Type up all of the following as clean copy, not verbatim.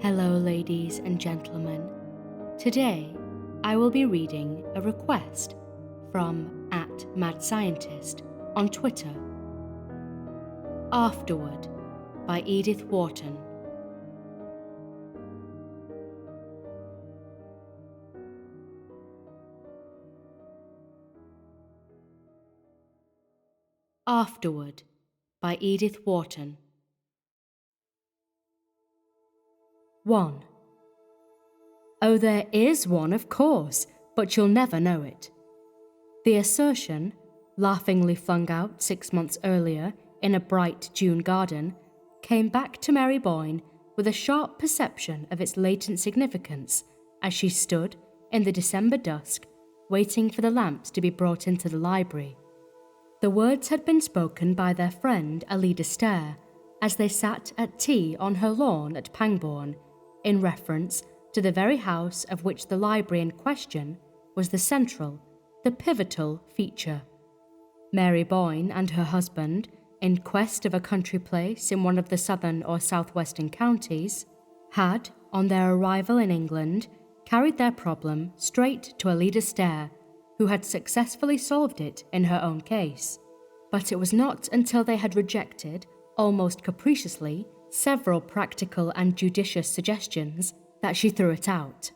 Hello, ladies and gentlemen. Today, I will be reading a request from @MadScientist on Twitter. Afterward by Edith Wharton. Afterward by Edith Wharton. 1. Oh, there is one, of course, but you'll never know it. The assertion, laughingly flung out 6 months earlier in a bright June garden, came back to Mary Boyne with a sharp perception of its latent significance as she stood in the December dusk, waiting for the lamps to be brought into the library. The words had been spoken by their friend Alida Stair as they sat at tea on her lawn at Pangbourne, in reference to the very house of which the library in question was the central, the pivotal feature. Mary Boyne and her husband, in quest of a country place in one of the southern or southwestern counties, had, on their arrival in England, carried their problem straight to Alida Stair, who had successfully solved it in her own case. But it was not until they had rejected, almost capriciously, several practical and judicious suggestions that she threw it out.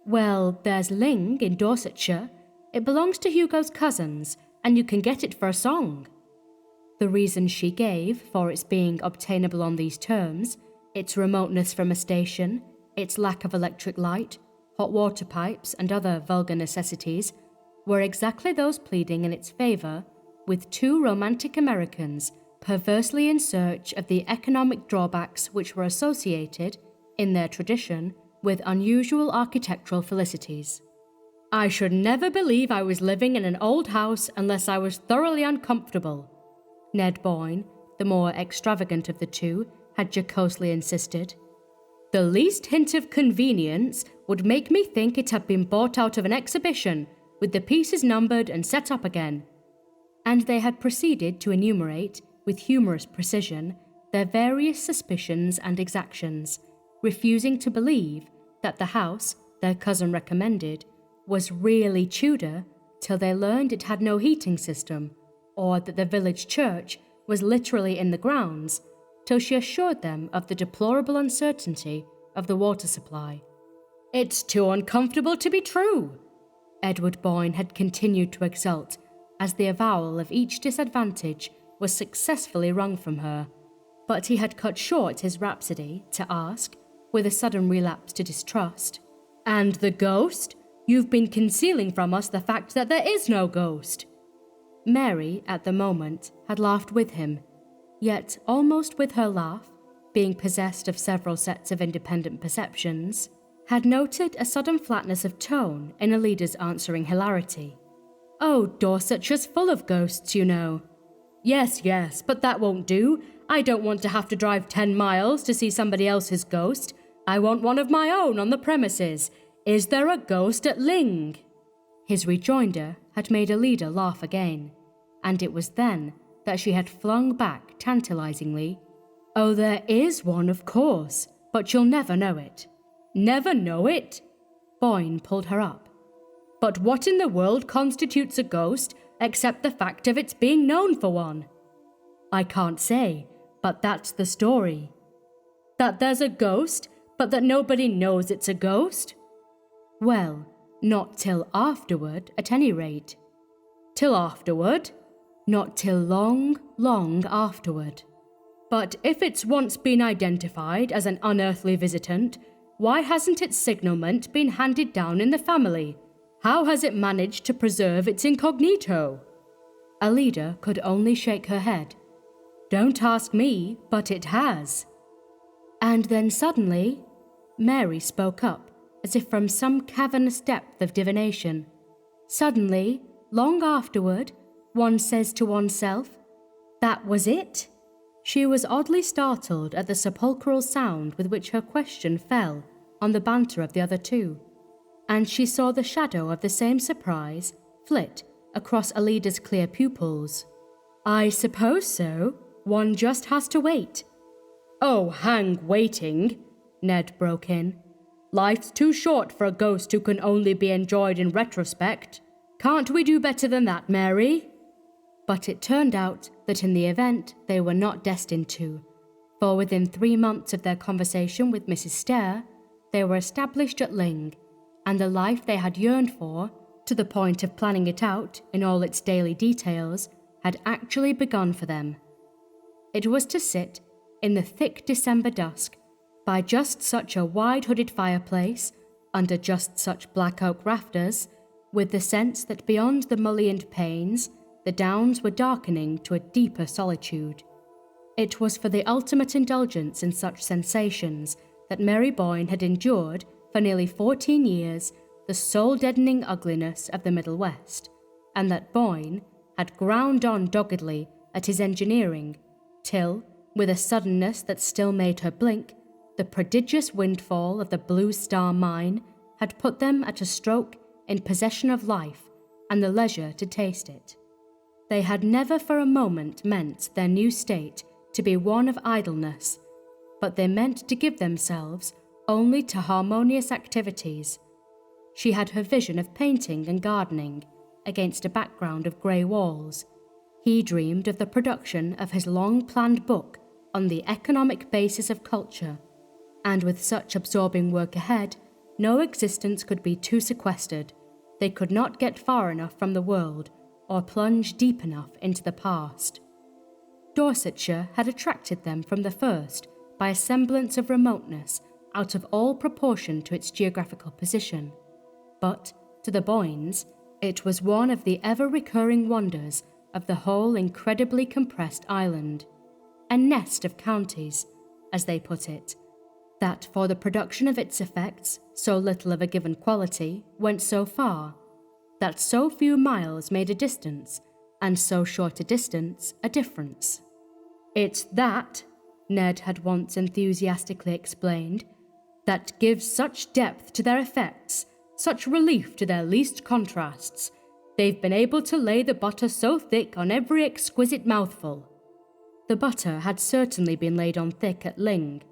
Well, there's Ling in Dorsetshire. It belongs to Hugo's cousins, and you can get it for a song. The reason she gave for its being obtainable on these terms, its remoteness from a station, its lack of electric light, hot water pipes, and other vulgar necessities, were exactly those pleading in its favour, with two romantic Americans perversely in search of the economic drawbacks which were associated, in their tradition, with unusual architectural felicities. I should never believe I was living in an old house unless I was thoroughly uncomfortable, Ned Boyne, the more extravagant of the two, had jocosely insisted. The least hint of convenience would make me think it had been bought out of an exhibition, with the pieces numbered and set up again. And they had proceeded to enumerate, with humorous precision, their various suspicions and exactions, refusing to believe that the house their cousin recommended was really Tudor till they learned it had no heating system, or that the village church was literally in the grounds, till she assured them of the deplorable uncertainty of the water supply. It's too uncomfortable to be true, Edward Boyne had continued to exult, as the avowal of each disadvantage was successfully wrung from her, but he had cut short his rhapsody to ask, with a sudden relapse to distrust, "And the ghost? You've been concealing from us the fact that there is no ghost." Mary, at the moment, had laughed with him, yet almost with her laugh, being possessed of several sets of independent perceptions, had noted a sudden flatness of tone in Alida's answering hilarity. "Oh, Dorsetshire's full of ghosts, you know." Yes, but that won't do. I don't want to have to drive 10 miles to see somebody else's ghost. I want one of my own on the premises. Is there a ghost at Ling?" His rejoinder had made Alida laugh again, and it was then that she had flung back tantalizingly, "Oh, there is one, of course, but you'll never know it." "Never know it?" Boyne pulled her up. "But what in the world constitutes a ghost except the fact of its being known for one?" "I can't say, but that's the story." "That there's a ghost, but that nobody knows it's a ghost?" "Well, not till afterward, at any rate." "Till afterward?" "Not till long, long afterward." "But if it's once been identified as an unearthly visitant, why hasn't its signalment been handed down in the family? How has it managed to preserve its incognito?" Alida could only shake her head. "Don't ask me, but it has." And then suddenly, Mary spoke up, as if from some cavernous depth of divination. Suddenly, long afterward, one says to oneself, "That was it?" She was oddly startled at the sepulchral sound with which her question fell on the banter of the other two, and she saw the shadow of the same surprise flit across Alida's clear pupils. "I suppose so. One just has to wait." "Oh, hang waiting," Ned broke in. "Life's too short for a ghost who can only be enjoyed in retrospect. Can't we do better than that, Mary?" But it turned out that in the event they were not destined to, for within 3 months of their conversation with Mrs. Stair, they were established at Ling, and the life they had yearned for, to the point of planning it out in all its daily details, had actually begun for them. It was to sit in the thick December dusk, by just such a wide-hooded fireplace, under just such black oak rafters, with the sense that beyond the mullioned panes, the downs were darkening to a deeper solitude. It was for the ultimate indulgence in such sensations that Mary Boyne had endured for nearly 14 years the soul-deadening ugliness of the Middle West, and that Boyne had ground on doggedly at his engineering, till, with a suddenness that still made her blink, the prodigious windfall of the Blue Star Mine had put them at a stroke in possession of life and the leisure to taste it. They had never for a moment meant their new state to be one of idleness, but they meant to give themselves only to harmonious activities. She had her vision of painting and gardening against a background of grey walls. He dreamed of the production of his long-planned book on the economic basis of culture, and with such absorbing work ahead, no existence could be too sequestered. They could not get far enough from the world or plunge deep enough into the past. Dorsetshire had attracted them from the first by a semblance of remoteness out of all proportion to its geographical position, but to the Boynes it was one of the ever-recurring wonders of the whole incredibly compressed island, a nest of counties, as they put it, that for the production of its effects so little of a given quality went so far, that so few miles made a distance, and so short a distance a difference. "It's that," Ned had once enthusiastically explained, "that gives such depth to their effects, such relief to their least contrasts. They've been able to lay the butter so thick on every exquisite mouthful." The butter had certainly been laid on thick at Ling.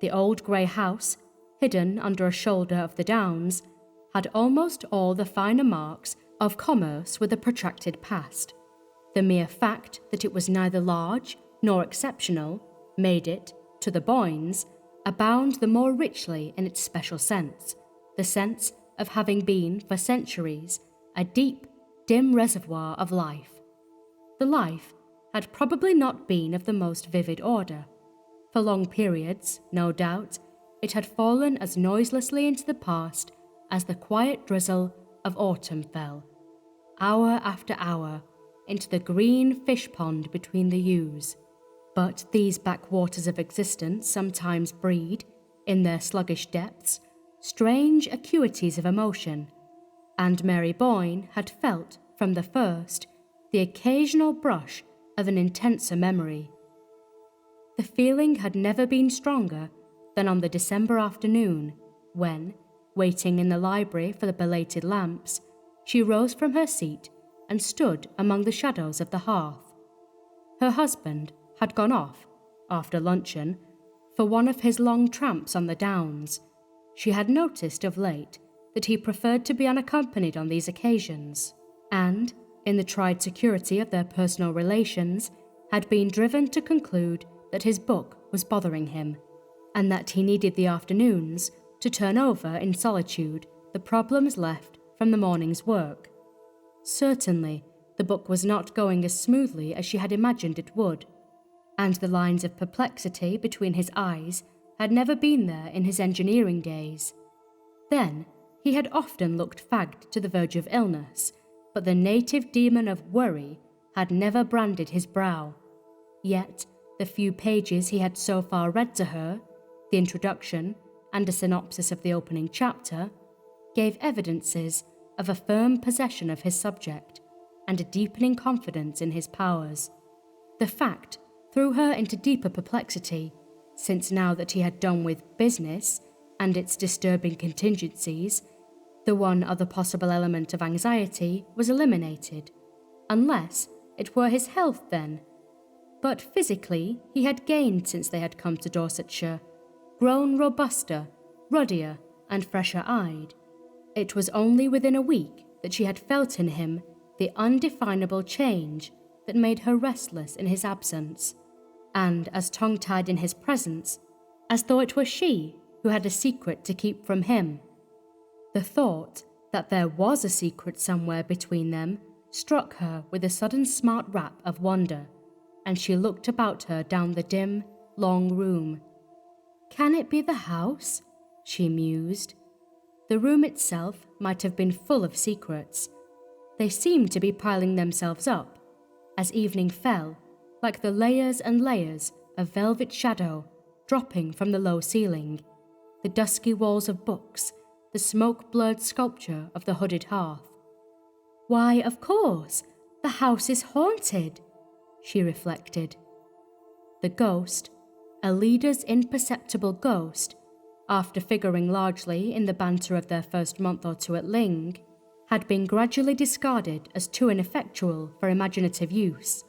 The old grey house, hidden under a shoulder of the downs, had almost all the finer marks of commerce with a protracted past. The mere fact that it was neither large nor exceptional made it, to the Boynes, abound the more richly in its special sense, the sense of having been, for centuries, a deep, dim reservoir of life. The life had probably not been of the most vivid order. For long periods, no doubt, it had fallen as noiselessly into the past as the quiet drizzle of autumn fell, hour after hour, into the green fish pond between the yews. But these backwaters of existence sometimes breed, in their sluggish depths, strange acuities of emotion, and Mary Boyne had felt, from the first, the occasional brush of an intenser memory. The feeling had never been stronger than on the December afternoon, when, waiting in the library for the belated lamps, she rose from her seat and stood among the shadows of the hearth. Her husband had gone off, after luncheon, for one of his long tramps on the downs. She had noticed of late that he preferred to be unaccompanied on these occasions, and, in the tried security of their personal relations, had been driven to conclude that his book was bothering him, and that he needed the afternoons to turn over in solitude the problems left from the morning's work. Certainly, the book was not going as smoothly as she had imagined it would, and the lines of perplexity between his eyes had never been there in his engineering days. Then, he had often looked fagged to the verge of illness, but the native demon of worry had never branded his brow. Yet, the few pages he had so far read to her, the introduction and a synopsis of the opening chapter, gave evidences of a firm possession of his subject and a deepening confidence in his powers. The fact threw her into deeper perplexity, since now that he had done with business and its disturbing contingencies, the one other possible element of anxiety was eliminated, unless it were his health then. But physically he had gained since they had come to Dorsetshire. grown robuster, ruddier, and fresher-eyed. It was only within a week that she had felt in him the undefinable change that made her restless in his absence, and as tongue-tied in his presence, as though it were she who had a secret to keep from him. The thought that there was a secret somewhere between them struck her with a sudden smart rap of wonder, and she looked about her down the dim, long room. "Can it be the house?" she mused. The room itself might have been full of secrets. They seemed to be piling themselves up, as evening fell, like the layers and layers of velvet shadow dropping from the low ceiling, the dusky walls of books, the smoke-blurred sculpture of the hooded hearth. "Why, of course, the house is haunted," she reflected. The ghost, a leader's imperceptible ghost, after figuring largely in the banter of their first month or two at Ling, had been gradually discarded as too ineffectual for imaginative use.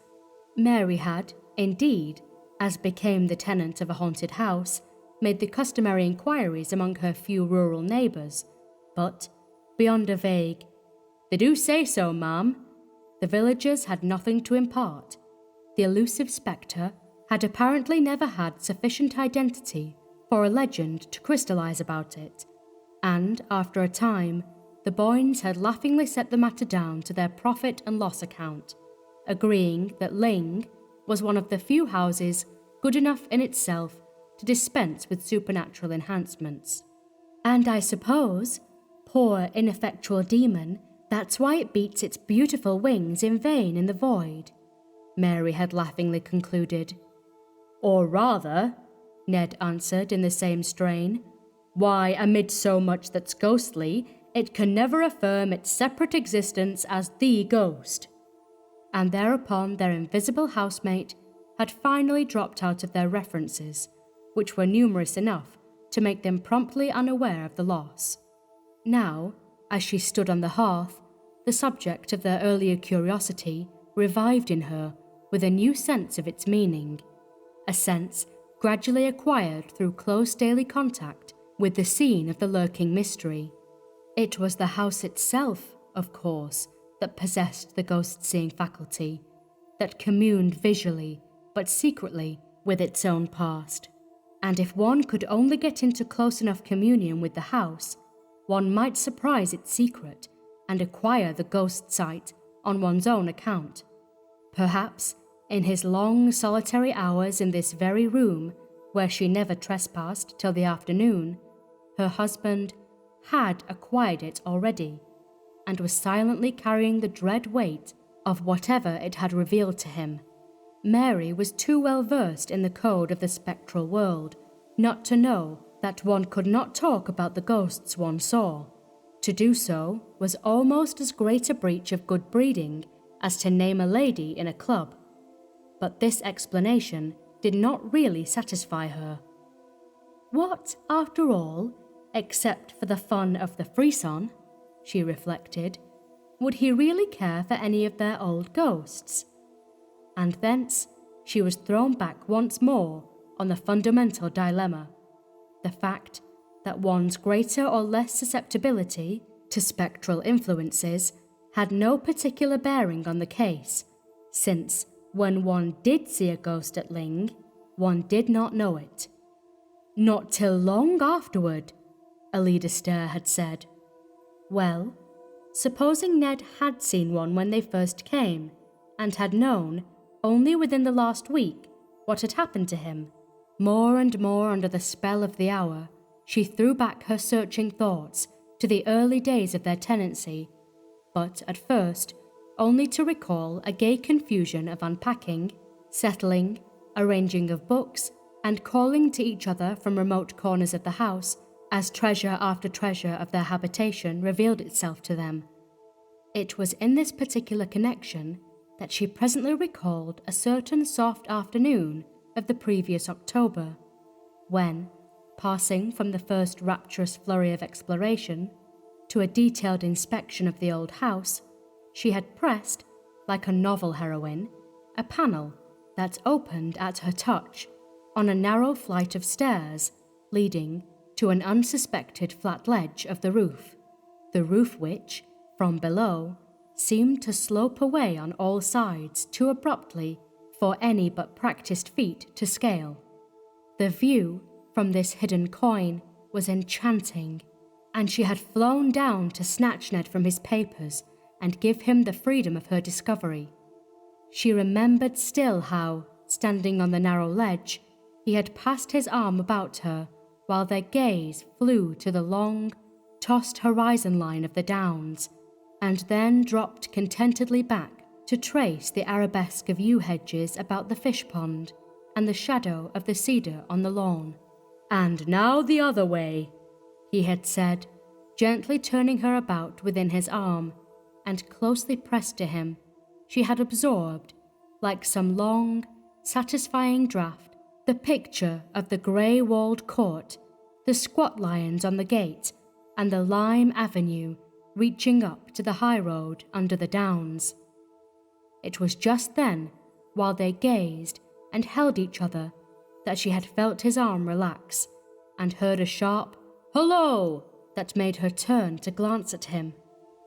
Mary had, indeed, as became the tenant of a haunted house, made the customary inquiries among her few rural neighbours, but, beyond a vague, "They do say so, ma'am," the villagers had nothing to impart. The elusive spectre had apparently never had sufficient identity for a legend to crystallise about it, and, after a time, the Boynes had laughingly set the matter down to their profit and loss account, agreeing that Ling was one of the few houses good enough in itself to dispense with supernatural enhancements. "And I suppose, poor ineffectual demon, that's why it beats its beautiful wings in vain in the void," Mary had laughingly concluded. "Or rather," Ned answered in the same strain, "why, amid so much that's ghostly, it can never affirm its separate existence as the ghost." And thereupon their invisible housemate had finally dropped out of their references, which were numerous enough to make them promptly unaware of the loss. Now, as she stood on the hearth, the subject of their earlier curiosity revived in her with a new sense of its meaning, a sense gradually acquired through close daily contact with the scene of the lurking mystery. It was the house itself, of course, that possessed the ghost-seeing faculty, that communed visually but secretly with its own past. And if one could only get into close enough communion with the house, one might surprise its secret and acquire the ghost sight on one's own account. Perhaps, in his long solitary hours in this very room, where she never trespassed till the afternoon, her husband had acquired it already, and was silently carrying the dread weight of whatever it had revealed to him. Mary was too well versed in the code of the spectral world not to know that one could not talk about the ghosts one saw. To do so was almost as great a breach of good breeding as to name a lady in a club. But this explanation did not really satisfy her. What, after all, except for the fun of the frisson, she reflected, would he really care for any of their old ghosts? And thence she was thrown back once more on the fundamental dilemma, the fact that one's greater or less susceptibility to spectral influences had no particular bearing on the case, since when one did see a ghost at Ling, one did not know it. "Not till long afterward," Alida Stair had said. Well, supposing Ned had seen one when they first came, and had known, only within the last week, what had happened to him. More and more under the spell of the hour, she threw back her searching thoughts to the early days of their tenancy, but at first only to recall a gay confusion of unpacking, settling, arranging of books, and calling to each other from remote corners of the house as treasure after treasure of their habitation revealed itself to them. It was in this particular connection that she presently recalled a certain soft afternoon of the previous October, when, passing from the first rapturous flurry of exploration to a detailed inspection of the old house, she had pressed, like a novel heroine, a panel that opened at her touch on a narrow flight of stairs leading to an unsuspected flat ledge of the roof which, from below, seemed to slope away on all sides too abruptly for any but practiced feet to scale. The view from this hidden coign was enchanting, and she had flown down to snatch Ned from his papers and give him the freedom of her discovery. She remembered still how, standing on the narrow ledge, he had passed his arm about her while their gaze flew to the long, tossed horizon line of the downs, and then dropped contentedly back to trace the arabesque of yew hedges about the fish pond and the shadow of the cedar on the lawn. "And now the other way," he had said, gently turning her about within his arm, and closely pressed to him. She had absorbed, like some long, satisfying draught, the picture of the grey-walled court, the squat lions on the gate, and the lime avenue reaching up to the high road under the downs. It was just then, while they gazed and held each other, that she had felt his arm relax, and heard a sharp "Hello!" that made her turn to glance at him.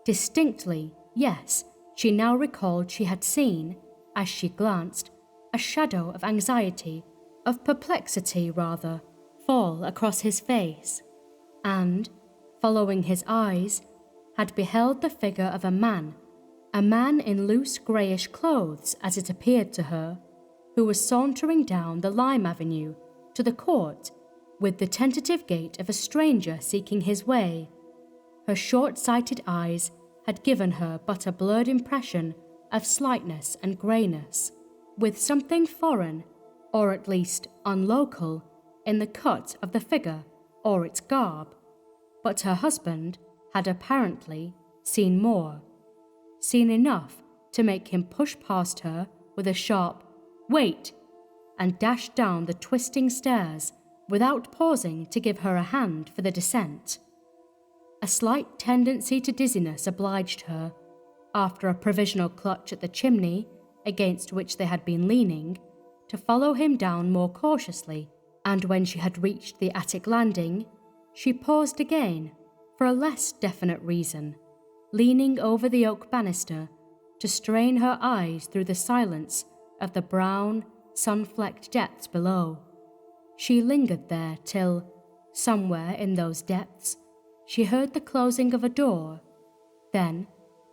Distinctly, yes, she now recalled she had seen, as she glanced, a shadow of anxiety, of perplexity rather, fall across his face, and, following his eyes, had beheld the figure of a man in loose greyish clothes as it appeared to her, who was sauntering down the lime avenue to the court with the tentative gait of a stranger seeking his way. Her short-sighted eyes had given her but a blurred impression of slightness and greyness, with something foreign, or at least unlocal, in the cut of the figure or its garb. But her husband had apparently seen more, seen enough to make him push past her with a sharp "Wait!" and dash down the twisting stairs without pausing to give her a hand for the descent. A slight tendency to dizziness obliged her, after a provisional clutch at the chimney against which they had been leaning, to follow him down more cautiously, and when she had reached the attic landing, she paused again for a less definite reason, leaning over the oak banister to strain her eyes through the silence of the brown, sun-flecked depths below. She lingered there till, somewhere in those depths, she heard the closing of a door. Then,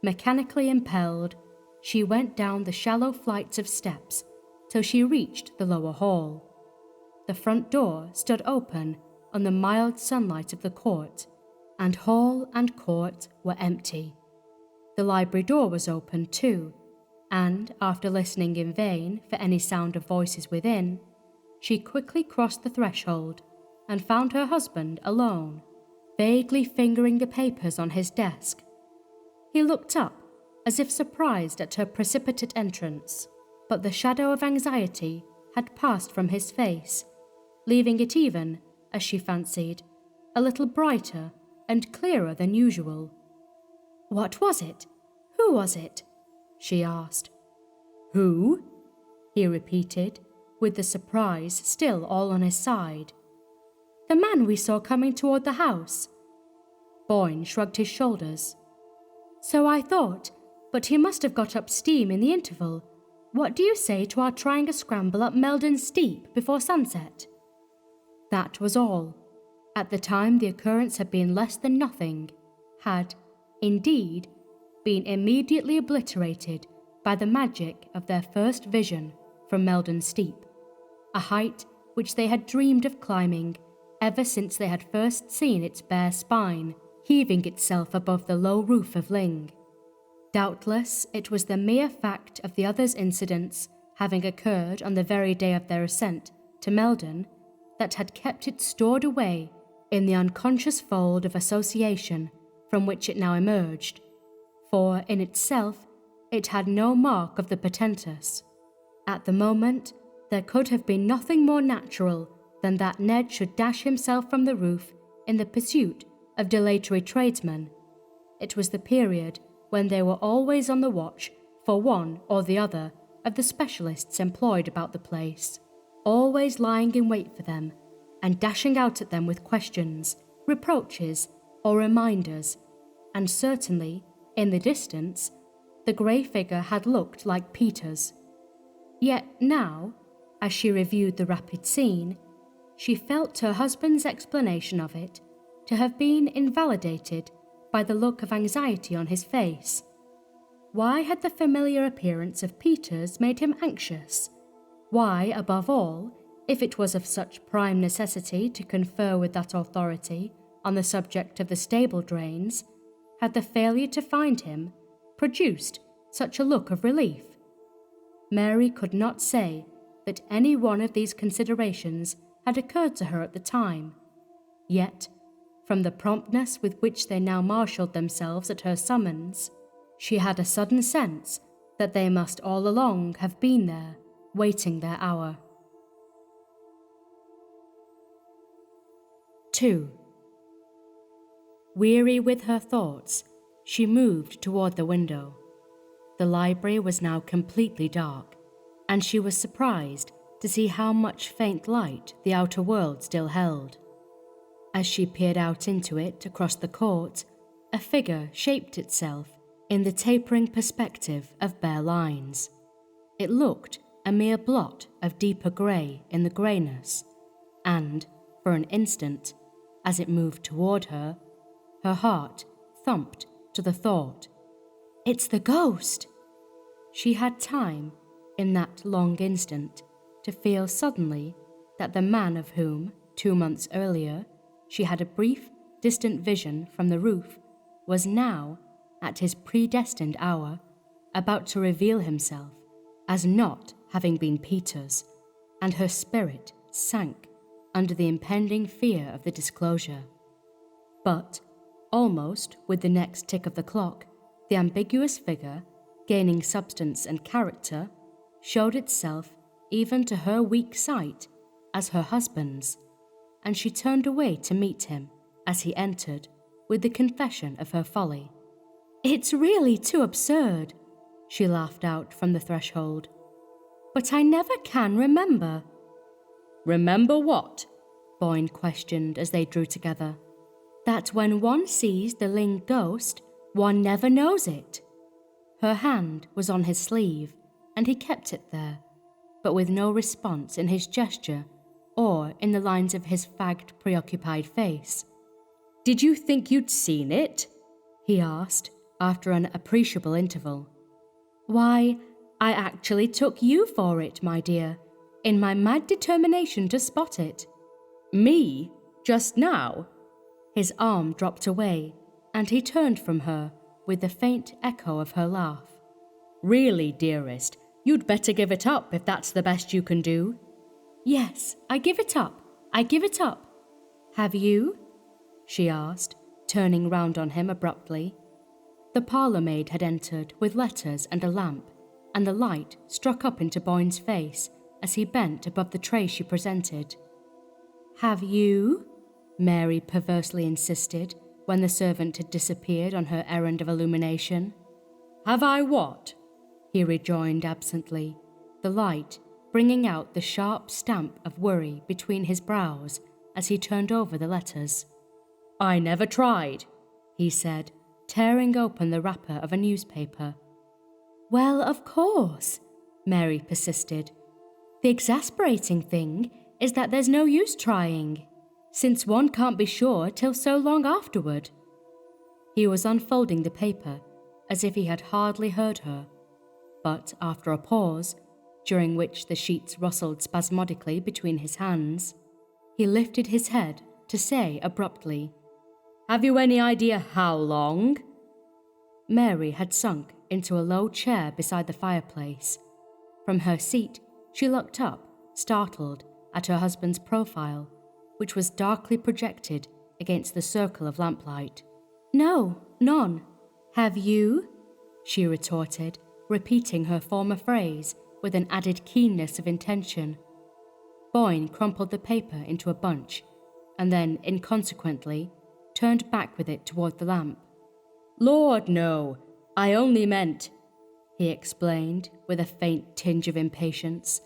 mechanically impelled, she went down the shallow flights of steps till she reached the lower hall. The front door stood open on the mild sunlight of the court, and hall and court were empty. The library door was open too, and after listening in vain for any sound of voices within, she quickly crossed the threshold and found her husband alone, vaguely fingering the papers on his desk. He looked up, as if surprised at her precipitate entrance, but the shadow of anxiety had passed from his face, leaving it even, as she fancied, a little brighter and clearer than usual. "What was it? Who was it?" she asked. "Who?" he repeated, with the surprise still all on his side. "The man we saw coming toward the house." Boyne shrugged his shoulders. "So I thought, but he must have got up steam in the interval. What do you say to our trying a scramble up Meldon Steep before sunset?" That was all. At the time the occurrence had been less than nothing, had, indeed, been immediately obliterated by the magic of their first vision from Meldon Steep, a height which they had dreamed of climbing ever since they had first seen its bare spine heaving itself above the low roof of Ling. Doubtless it was the mere fact of the other's incidents having occurred on the very day of their ascent to Meldon that had kept it stored away in the unconscious fold of association from which it now emerged, for in itself it had no mark of the portentous. At the moment, there could have been nothing more natural than that Ned should dash himself from the roof in the pursuit of dilatory tradesmen. It was the period when they were always on the watch for one or the other of the specialists employed about the place, always lying in wait for them, and dashing out at them with questions, reproaches, or reminders, and certainly, in the distance, the grey figure had looked like Peter's. Yet now, as she reviewed the rapid scene, she felt her husband's explanation of it to have been invalidated by the look of anxiety on his face. Why had the familiar appearance of Peter's made him anxious? Why, above all, if it was of such prime necessity to confer with that authority on the subject of the stable drains, had the failure to find him produced such a look of relief? Mary could not say that any one of these considerations had occurred to her at the time. Yet, from the promptness with which they now marshalled themselves at her summons, she had a sudden sense that they must all along have been there, waiting their hour. 2. Weary with her thoughts, she moved toward the window. The library was now completely dark, and she was surprised to see how much faint light the outer world still held. As she peered out into it across the court, a figure shaped itself in the tapering perspective of bare lines. It looked a mere blot of deeper grey in the greyness, and, for an instant, as it moved toward her, her heart thumped to the thought, "It's the ghost!" She had time, in that long instant, to feel suddenly that the man of whom, 2 months earlier, she had a brief, distant vision from the roof, was now, at his predestined hour, about to reveal himself as not having been Peter's, and her spirit sank under the impending fear of the disclosure. But, almost with the next tick of the clock, the ambiguous figure, gaining substance and character, showed itself even to her weak sight as her husband's, and she turned away to meet him as he entered with the confession of her folly. "It's really too absurd," she laughed out from the threshold. "But I never can remember." "Remember what?" Boyne questioned as they drew together. "That when one sees the Ling ghost, one never knows it." Her hand was on his sleeve, and he kept it there, but with no response in his gesture or in the lines of his fagged, preoccupied face. "Did you think you'd seen it?" he asked, after an appreciable interval. "Why, I actually took you for it, my dear, in my mad determination to spot it." "Me? Just now?" His arm dropped away, and he turned from her with the faint echo of her laugh. "Really, dearest, you'd better give it up if that's the best you can do." "Yes, I give it up. I give it up. Have you?" she asked, turning round on him abruptly. The parlour-maid had entered with letters and a lamp, and the light struck up into Boyne's face as he bent above the tray she presented. "Have you?" Mary perversely insisted when the servant had disappeared on her errand of illumination. "Have I what?" he rejoined absently, the light bringing out the sharp stamp of worry between his brows as he turned over the letters. "I never tried," he said, tearing open the wrapper of a newspaper. "Well, of course," Mary persisted. "The exasperating thing is that there's no use trying, since one can't be sure till so long afterward." He was unfolding the paper as if he had hardly heard her, but after a pause, during which the sheets rustled spasmodically between his hands, he lifted his head to say abruptly, "Have you any idea how long?" Mary had sunk into a low chair beside the fireplace. From her seat, she looked up, startled, at her husband's profile, which was darkly projected against the circle of lamplight. "No, none. Have you?" she retorted, repeating her former phrase with an added keenness of intention. Boyne crumpled the paper into a bunch, and then, inconsequently, turned back with it toward the lamp. "Lord, no, I only meant," he explained with a faint tinge of impatience.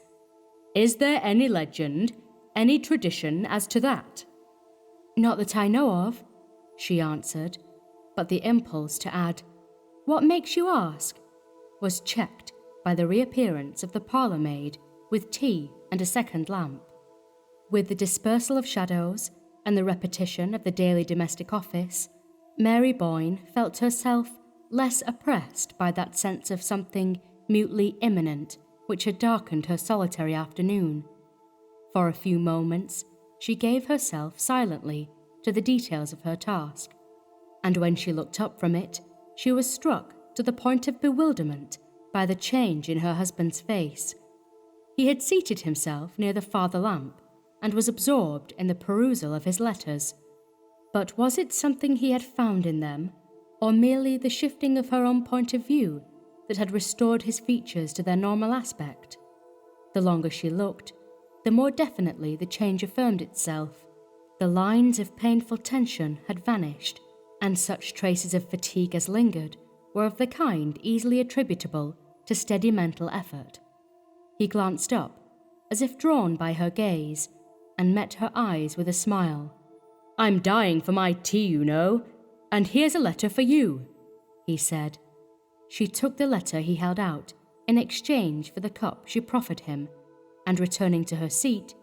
"Is there any legend, any tradition as to that?" "Not that I know of," she answered, but the impulse to add, "What makes you ask?" was checked by the reappearance of the parlour maid with tea and a second lamp. With the dispersal of shadows and the repetition of the daily domestic office, Mary Boyne felt herself less oppressed by that sense of something mutely imminent which had darkened her solitary afternoon. For a few moments, she gave herself silently to the details of her task, and when she looked up from it, she was struck to the point of bewilderment by the change in her husband's face. He had seated himself near the farther lamp and was absorbed in the perusal of his letters. But was it something he had found in them, or merely the shifting of her own point of view that had restored his features to their normal aspect? The longer she looked, the more definitely the change affirmed itself. The lines of painful tension had vanished, and such traces of fatigue as lingered were of the kind easily attributable to steady mental effort. He glanced up, as if drawn by her gaze, and met her eyes with a smile. "I'm dying for my tea, you know, and here's a letter for you," he said. She took the letter he held out in exchange for the cup she proffered him, and returning to her seat,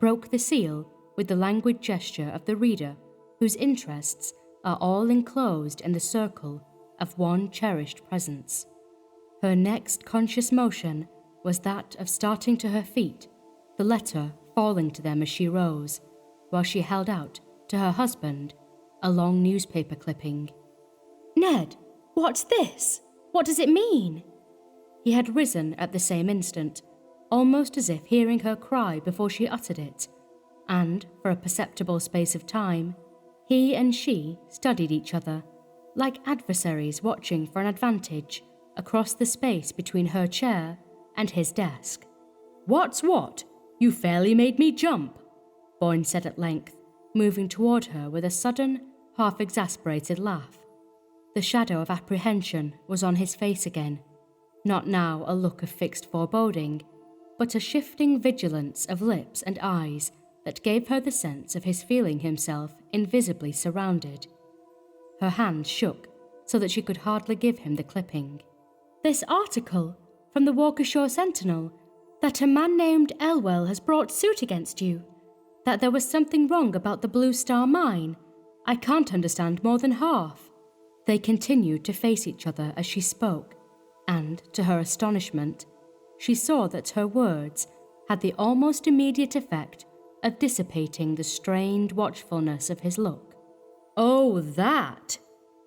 broke the seal with the languid gesture of the reader whose interests are all enclosed in the circle of one cherished presence. Her next conscious motion was that of starting to her feet, the letter falling to them as she rose, while she held out to her husband a long newspaper clipping. "Ned, what's this? What does it mean?" He had risen at the same instant, almost as if hearing her cry before she uttered it, and, for a perceptible space of time, he and she studied each other, like adversaries watching for an advantage across the space between her chair and his desk. "What's what? You fairly made me jump," Boyne said at length, moving toward her with a sudden, half-exasperated laugh. The shadow of apprehension was on his face again, not now a look of fixed foreboding, but a shifting vigilance of lips and eyes that gave her the sense of his feeling himself invisibly surrounded. Her hand shook so that she could hardly give him the clipping. "This article from the Walkershire Sentinel, that a man named Elwell has brought suit against you, that there was something wrong about the Blue Star mine. I can't understand more than half." They continued to face each other as she spoke, and, to her astonishment, she saw that her words had the almost immediate effect of dissipating the strained watchfulness of his look. "Oh, that!"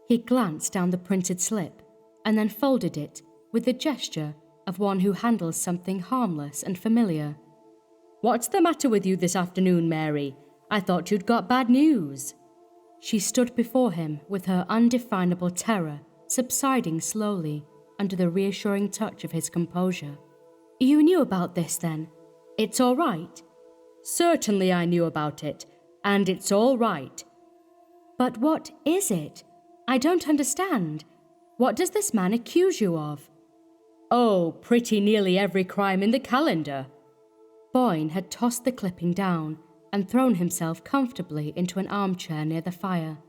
He glanced down the printed slip, and then folded it with the gesture of one who handles something harmless and familiar. "What's the matter with you this afternoon, Mary? I thought you'd got bad news." She stood before him with her undefinable terror subsiding slowly under the reassuring touch of his composure. "You knew about this, then? It's all right?" "Certainly I knew about it, and it's all right." "But what is it? I don't understand. What does this man accuse you of?" "Oh, pretty nearly every crime in the calendar." Boyne had tossed the clipping down and thrown himself comfortably into an armchair near the fire.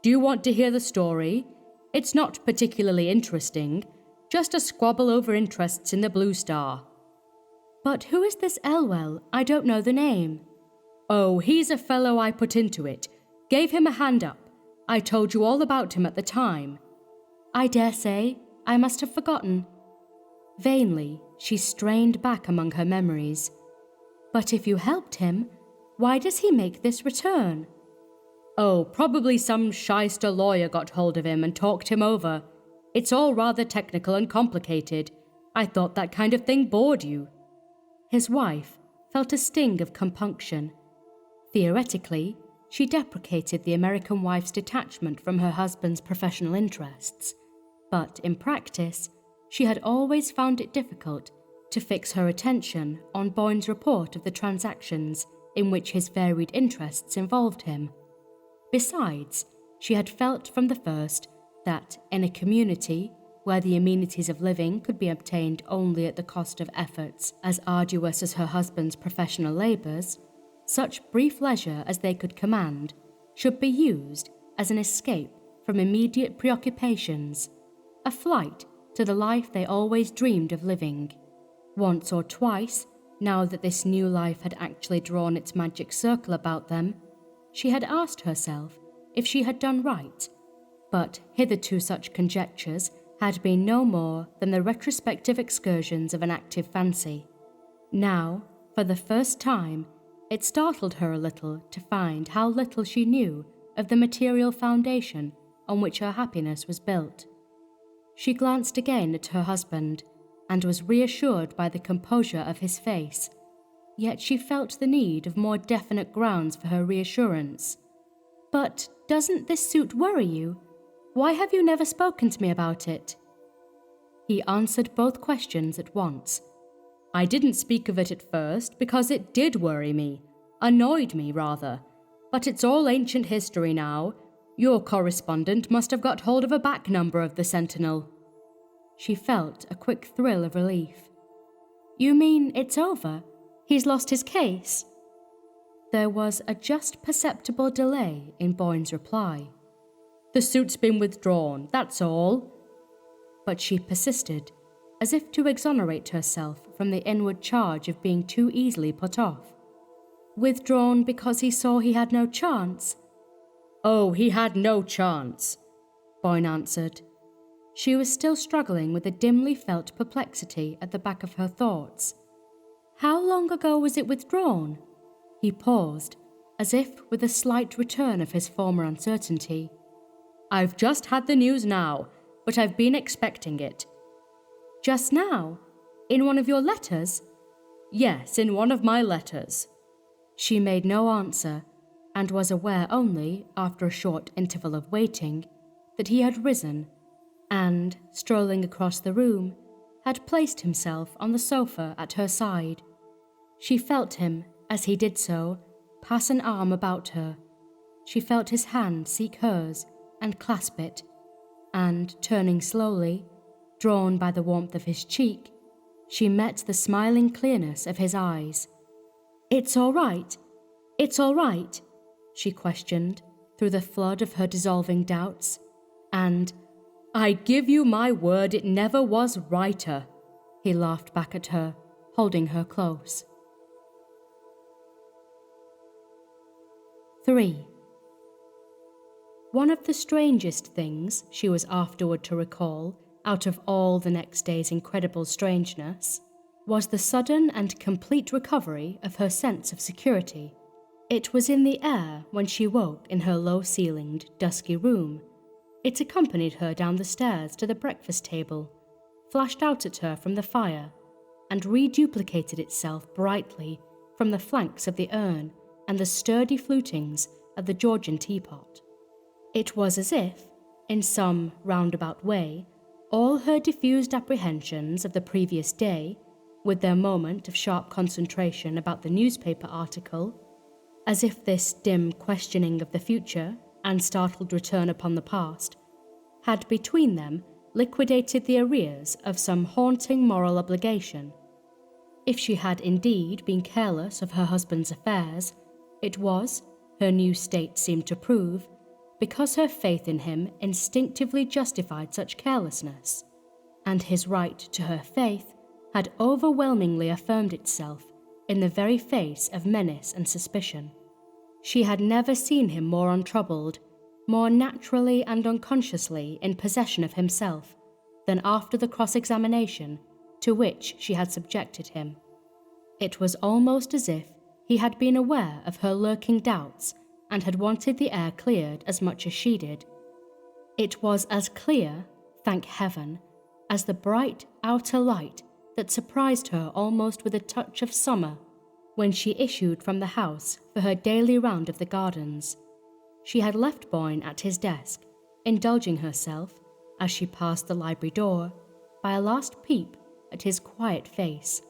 "Do you want to hear the story? It's not particularly interesting, just a squabble over interests in the Blue Star." "But who is this Elwell? I don't know the name." "Oh, he's a fellow I put into it. Gave him a hand up. I told you all about him at the time." "I dare say. I must have forgotten." Vainly, she strained back among her memories. "But if you helped him, why does he make this return?" "Oh, probably some shyster lawyer got hold of him and talked him over. It's all rather technical and complicated. I thought that kind of thing bored you." His wife felt a sting of compunction. Theoretically, she deprecated the American wife's detachment from her husband's professional interests, but in practice, she had always found it difficult to fix her attention on Boyne's report of the transactions in which his varied interests involved him. Besides, she had felt from the first that in a community where the amenities of living could be obtained only at the cost of efforts as arduous as her husband's professional labours, Such brief leisure as they could command should be used as an escape from immediate preoccupations, a flight to the life they always dreamed of living. Once or twice, now that this new life had actually drawn its magic circle about them, she had asked herself if she had done right, but hitherto such conjectures had been no more than the retrospective excursions of an active fancy. Now, for the first time, it startled her a little to find how little she knew of the material foundation on which her happiness was built. She glanced again at her husband and was reassured by the composure of his face, yet she felt the need of more definite grounds for her reassurance. "But doesn't this suit worry you? Why have you never spoken to me about it?" He answered both questions at once. "I didn't speak of it at first because it did worry me, annoyed me rather, but it's all ancient history now. Your correspondent must have got hold of a back number of the Sentinel." She felt a quick thrill of relief. "You mean it's over? He's lost his case?" There was a just perceptible delay in Boyne's reply. "The suit's been withdrawn, that's all." But she persisted, as if to exonerate herself from the inward charge of being too easily put off. "Withdrawn because he saw he had no chance?" "Oh, he had no chance," Boyne answered. She was still struggling with a dimly felt perplexity at the back of her thoughts. "How long ago was it withdrawn?" He paused, as if with a slight return of his former uncertainty. "I've just had the news now, but I've been expecting it." "Just now? In one of your letters?" "Yes, in one of my letters." She made no answer, and was aware only, after a short interval of waiting, that he had risen and, strolling across the room, had placed himself on the sofa at her side. She felt him, as he did so, pass an arm about her. She felt his hand seek hers and clasp it, and, turning slowly, drawn by the warmth of his cheek, she met the smiling clearness of his eyes. "It's all right. It's all right," she questioned, through the flood of her dissolving doubts, and, "I give you my word it never was righter," he laughed back at her, holding her close. 3. One of the strangest things she was afterward to recall, out of all the next day's incredible strangeness, was the sudden and complete recovery of her sense of security. It was in the air when she woke in her low-ceilinged, dusky room. It accompanied her down the stairs to the breakfast table, flashed out at her from the fire, and reduplicated itself brightly from the flanks of the urn and the sturdy flutings of the Georgian teapot. It was as if, in some roundabout way, all her diffused apprehensions of the previous day, with their moment of sharp concentration about the newspaper article, as if this dim questioning of the future and startled return upon the past had between them liquidated the arrears of some haunting moral obligation. If she had indeed been careless of her husband's affairs, it was, her new state seemed to prove, because her faith in him instinctively justified such carelessness, and his right to her faith had overwhelmingly affirmed itself in the very face of menace and suspicion. She had never seen him more untroubled, more naturally and unconsciously in possession of himself, than after the cross-examination to which she had subjected him. It was almost as if he had been aware of her lurking doubts and had wanted the air cleared as much as she did. It was as clear, thank heaven, as the bright outer light that surprised her almost with a touch of summer when she issued from the house for her daily round of the gardens. She had left Boyne at his desk, indulging herself, as she passed the library door, by a last peep at his quiet face,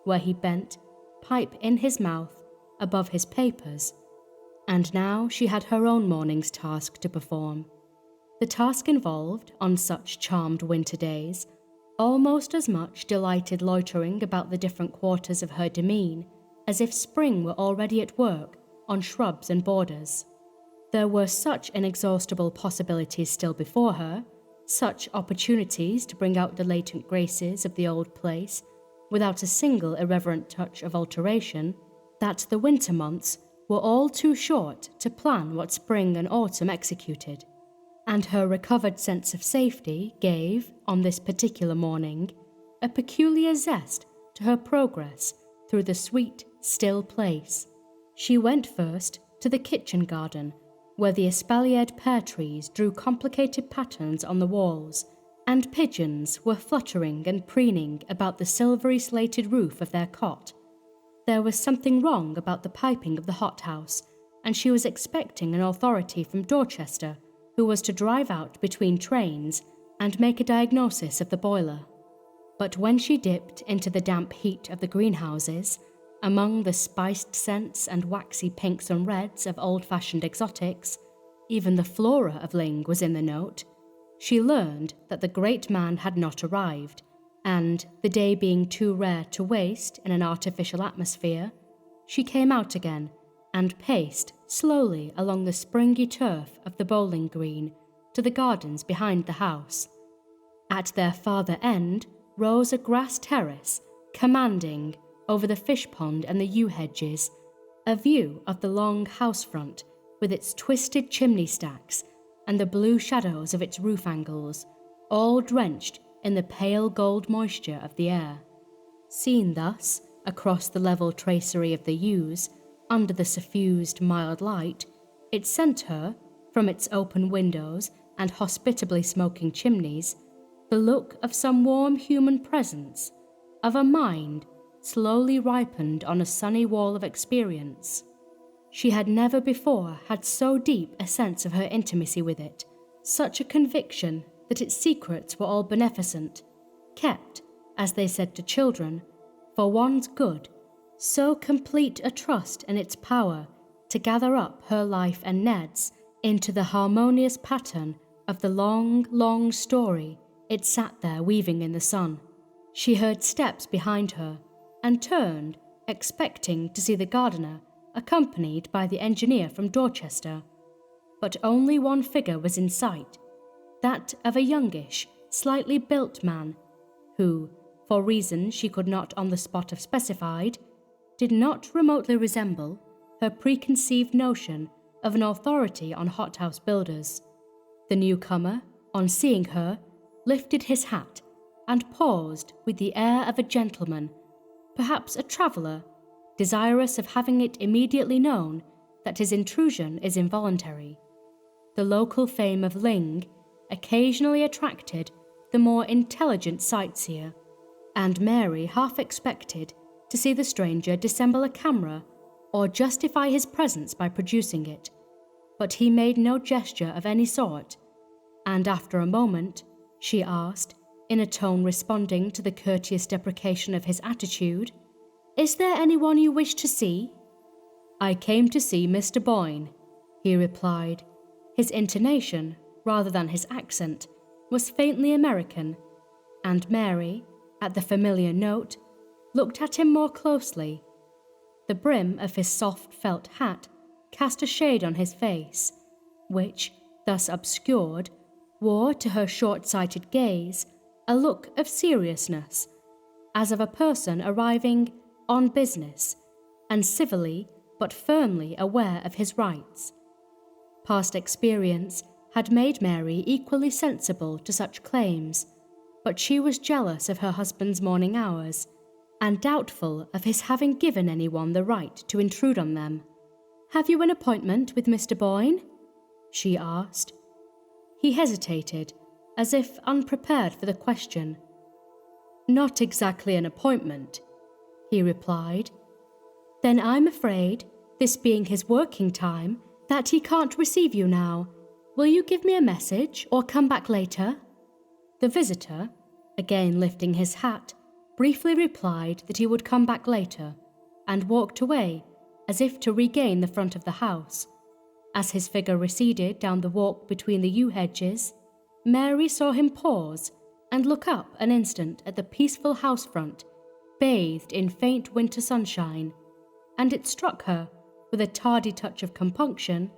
where he bent, pipe in his mouth, above his papers, and now she had her own morning's task to perform. The task involved, on such charmed winter days, almost as much delighted loitering about the different quarters of her demesne as if spring were already at work on shrubs and borders. There were such inexhaustible possibilities still before her, such opportunities to bring out the latent graces of the old place without a single irreverent touch of alteration, that the winter months were all too short to plan what spring and autumn executed. And her recovered sense of safety gave, on this particular morning, a peculiar zest to her progress through the sweet, still place. She went first to the kitchen garden, where the espaliered pear trees drew complicated patterns on the walls, and pigeons were fluttering and preening about the silvery slated roof of their cot. There was something wrong about the piping of the hothouse, and she was expecting an authority from Dorchester who was to drive out between trains and make a diagnosis of the boiler. But when she dipped into the damp heat of the greenhouses, among the spiced scents and waxy pinks and reds of old-fashioned exotics, even the flora of Ling was in the note, she learned that the great man had not arrived, and, the day being too rare to waste in an artificial atmosphere, she came out again and paced slowly along the springy turf of the bowling green to the gardens behind the house. At their farther end rose a grass terrace, commanding, over the fish pond and the yew hedges, a view of the long house front with its twisted chimney stacks and the blue shadows of its roof angles, all drenched in the pale gold moisture of the air. Seen thus, across the level tracery of the yews, under the suffused mild light, it sent her, from its open windows and hospitably smoking chimneys, the look of some warm human presence, of a mind slowly ripened on a sunny wall of experience. She had never before had so deep a sense of her intimacy with it, such a conviction that its secrets were all beneficent, kept, as they said to children, for one's good, so complete a trust in its power to gather up her life and Ned's into the harmonious pattern of the long, long story it sat there weaving in the sun. She heard steps behind her, and turned, expecting to see the gardener, accompanied by the engineer from Dorchester. But only one figure was in sight, that of a youngish, slightly built man, who, for reasons she could not on the spot have specified, did not remotely resemble her preconceived notion of an authority on hothouse builders. The newcomer, on seeing her, lifted his hat and paused with the air of a gentleman, perhaps a traveller, desirous of having it immediately known that his intrusion is involuntary. The local fame of Ling occasionally attracted the more intelligent sightseer, and Mary half expected to see the stranger dissemble a camera or justify his presence by producing it, but he made no gesture of any sort, and after a moment, she asked, in a tone responding to the courteous deprecation of his attitude, "Is there anyone you wish to see?" "I came to see Mr. Boyne," he replied. His intonation, rather than his accent, was faintly American, and Mary, at the familiar note, looked at him more closely. The brim of his soft felt hat cast a shade on his face, which, thus obscured, wore to her short-sighted gaze a look of seriousness, as of a person arriving on business, and civilly but firmly aware of his rights. Past experience had made Mary equally sensible to such claims, but she was jealous of her husband's morning hours, and doubtful of his having given anyone the right to intrude on them. "Have you an appointment with Mr. Boyne?" she asked. He hesitated, as if unprepared for the question. "Not exactly an appointment," he replied. "Then I'm afraid, this being his working time, that he can't receive you now. Will you give me a message or come back later?" The visitor, again lifting his hat, briefly replied that he would come back later, and walked away as if to regain the front of the house. As his figure receded down the walk between the yew hedges, Mary saw him pause and look up an instant at the peaceful house front, bathed in faint winter sunshine, and it struck her, with a tardy touch of compunction,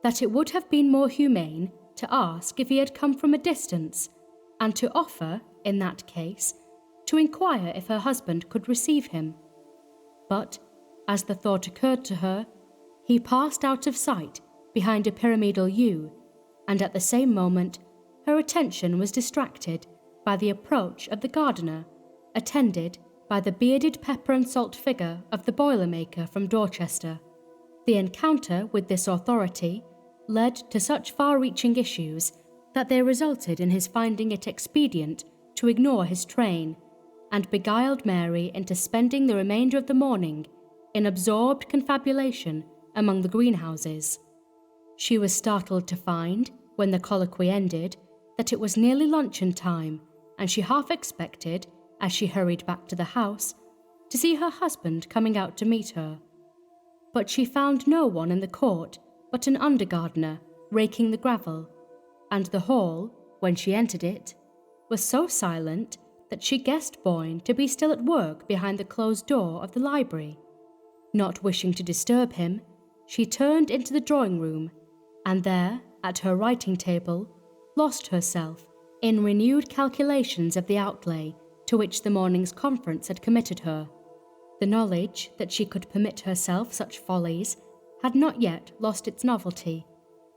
that it would have been more humane to ask if he had come from a distance, and to offer, in that case, to inquire if her husband could receive him. But, as the thought occurred to her, he passed out of sight behind a pyramidal U, and at the same moment her attention was distracted by the approach of the gardener, attended by the bearded pepper and salt figure of the boilermaker from Dorchester. The encounter with this authority led to such far-reaching issues that they resulted in his finding it expedient to ignore his train, and beguiled Mary into spending the remainder of the morning in absorbed confabulation among the greenhouses. She was startled to find, when the colloquy ended, that it was nearly luncheon time, and she half expected, as she hurried back to the house, to see her husband coming out to meet her. But she found no one in the court but an under-gardener raking the gravel, and the hall, when she entered it, was so silent that she guessed Boyne to be still at work behind the closed door of the library. Not wishing to disturb him, she turned into the drawing-room, and there, at her writing table, lost herself in renewed calculations of the outlay to which the morning's conference had committed her. The knowledge that she could permit herself such follies had not yet lost its novelty,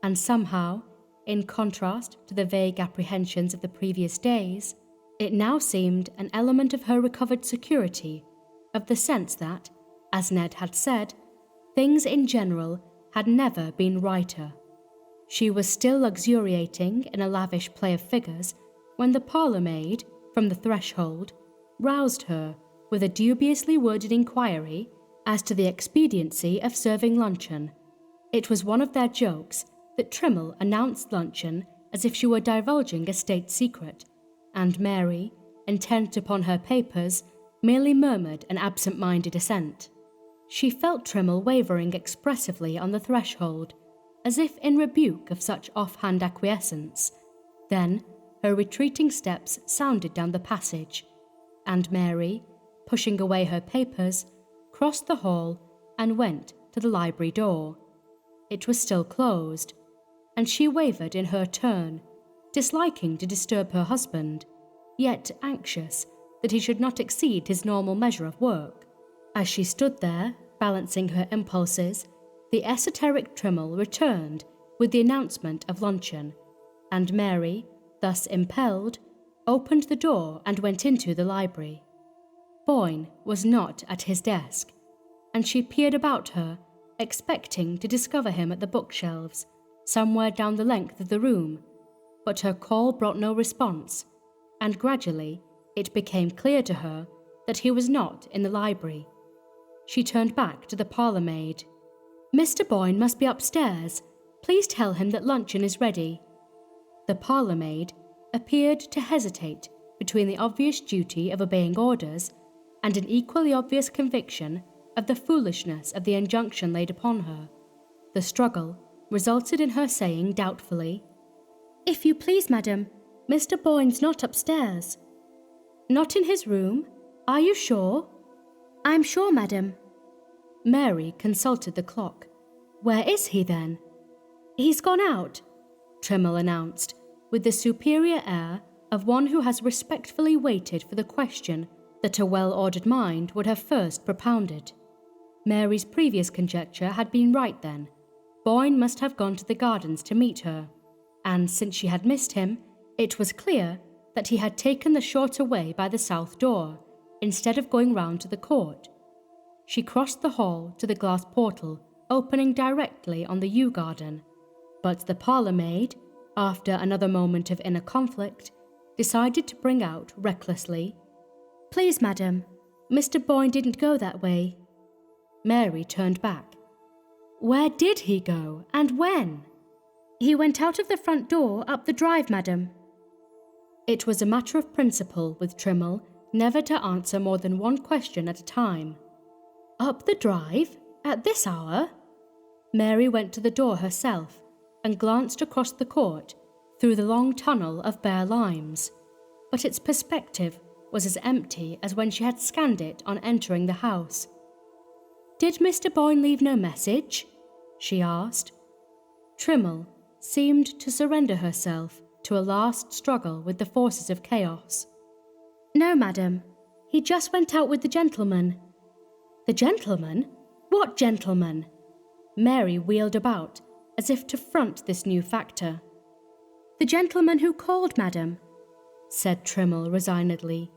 and somehow, in contrast to the vague apprehensions of the previous days, it now seemed an element of her recovered security, of the sense that, as Ned had said, things in general had never been righter. She was still luxuriating in a lavish play of figures when the parlour-maid, from the threshold, roused her with a dubiously worded inquiry as to the expediency of serving luncheon. It was one of their jokes that Trimmel announced luncheon as if she were divulging a state secret, and Mary, intent upon her papers, merely murmured an absent-minded assent. She felt Trimmel wavering expressively on the threshold, as if in rebuke of such off-hand acquiescence. Then her retreating steps sounded down the passage, and Mary, pushing away her papers, crossed the hall and went to the library door. It was still closed, and she wavered in her turn, disliking to disturb her husband, yet anxious that he should not exceed his normal measure of work. As she stood there, balancing her impulses, the esoteric Trimmel returned with the announcement of luncheon, and Mary, thus impelled, opened the door and went into the library. Boyne was not at his desk, and she peered about her, expecting to discover him at the bookshelves, somewhere down the length of the room, but her call brought no response, and gradually it became clear to her that he was not in the library. She turned back to the parlour-maid. "Mr. Boyne must be upstairs. Please tell him that luncheon is ready." The parlour-maid appeared to hesitate between the obvious duty of obeying orders and an equally obvious conviction of the foolishness of the injunction laid upon her. The struggle resulted in her saying doubtfully, "If you please, madam, Mr. Boyne's not upstairs." "Not in his room? Are you sure?" "I'm sure, madam." Mary consulted the clock. "Where is he, then?" "He's gone out," Trimmel announced, with the superior air of one who has respectfully waited for the question that a well-ordered mind would have first propounded. Mary's previous conjecture had been right then. Boyne must have gone to the gardens to meet her, and since she had missed him, it was clear that he had taken the shorter way by the south door, instead of going round to the court. She crossed the hall to the glass portal opening directly on the yew garden, but the parlour-maid, after another moment of inner conflict, decided to bring out recklessly, "Please, madam, Mr. Boyne didn't go that way." Mary turned back. "Where did he go, and when?" "He went out of the front door up the drive, madam." It was a matter of principle with Trimmel never to answer more than one question at a time. "Up the drive? At this hour?" Mary went to the door herself and glanced across the court through the long tunnel of bare limes, but its perspective was as empty as when she had scanned it on entering the house. "Did Mr. Boyne leave no message?" she asked. Trimmel seemed to surrender herself to a last struggle with the forces of chaos. "No, madam. He just went out with the gentleman." "The gentleman? What gentleman?" Mary wheeled about, as if to front this new factor. "The gentleman who called, madam," said Trimmel resignedly.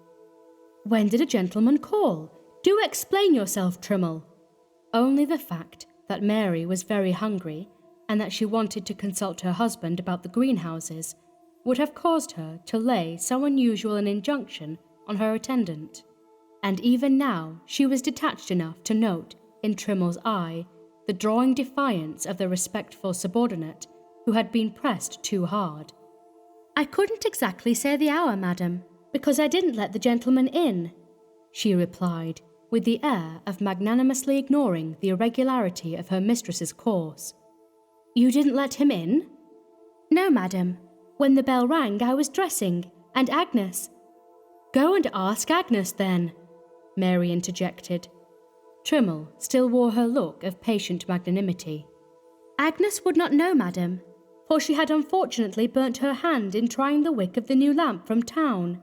"When did a gentleman call? Do explain yourself, Trimmel." Only the fact that Mary was very hungry and that she wanted to consult her husband about the greenhouses would have caused her to lay so unusual an injunction on her attendant. And even now she was detached enough to note in Trimmel's eye the drawing defiance of the respectful subordinate who had been pressed too hard. "I couldn't exactly say the hour, madam, because I didn't let the gentleman in," she replied, with the air of magnanimously ignoring the irregularity of her mistress's course. "You didn't let him in?" "No, madam. When the bell rang, I was dressing, and Agnes—" "Go and ask Agnes, then," Mary interjected. Trimmel still wore her look of patient magnanimity. "Agnes would not know, madam, for she had unfortunately burnt her hand in trying the wick of the new lamp from town."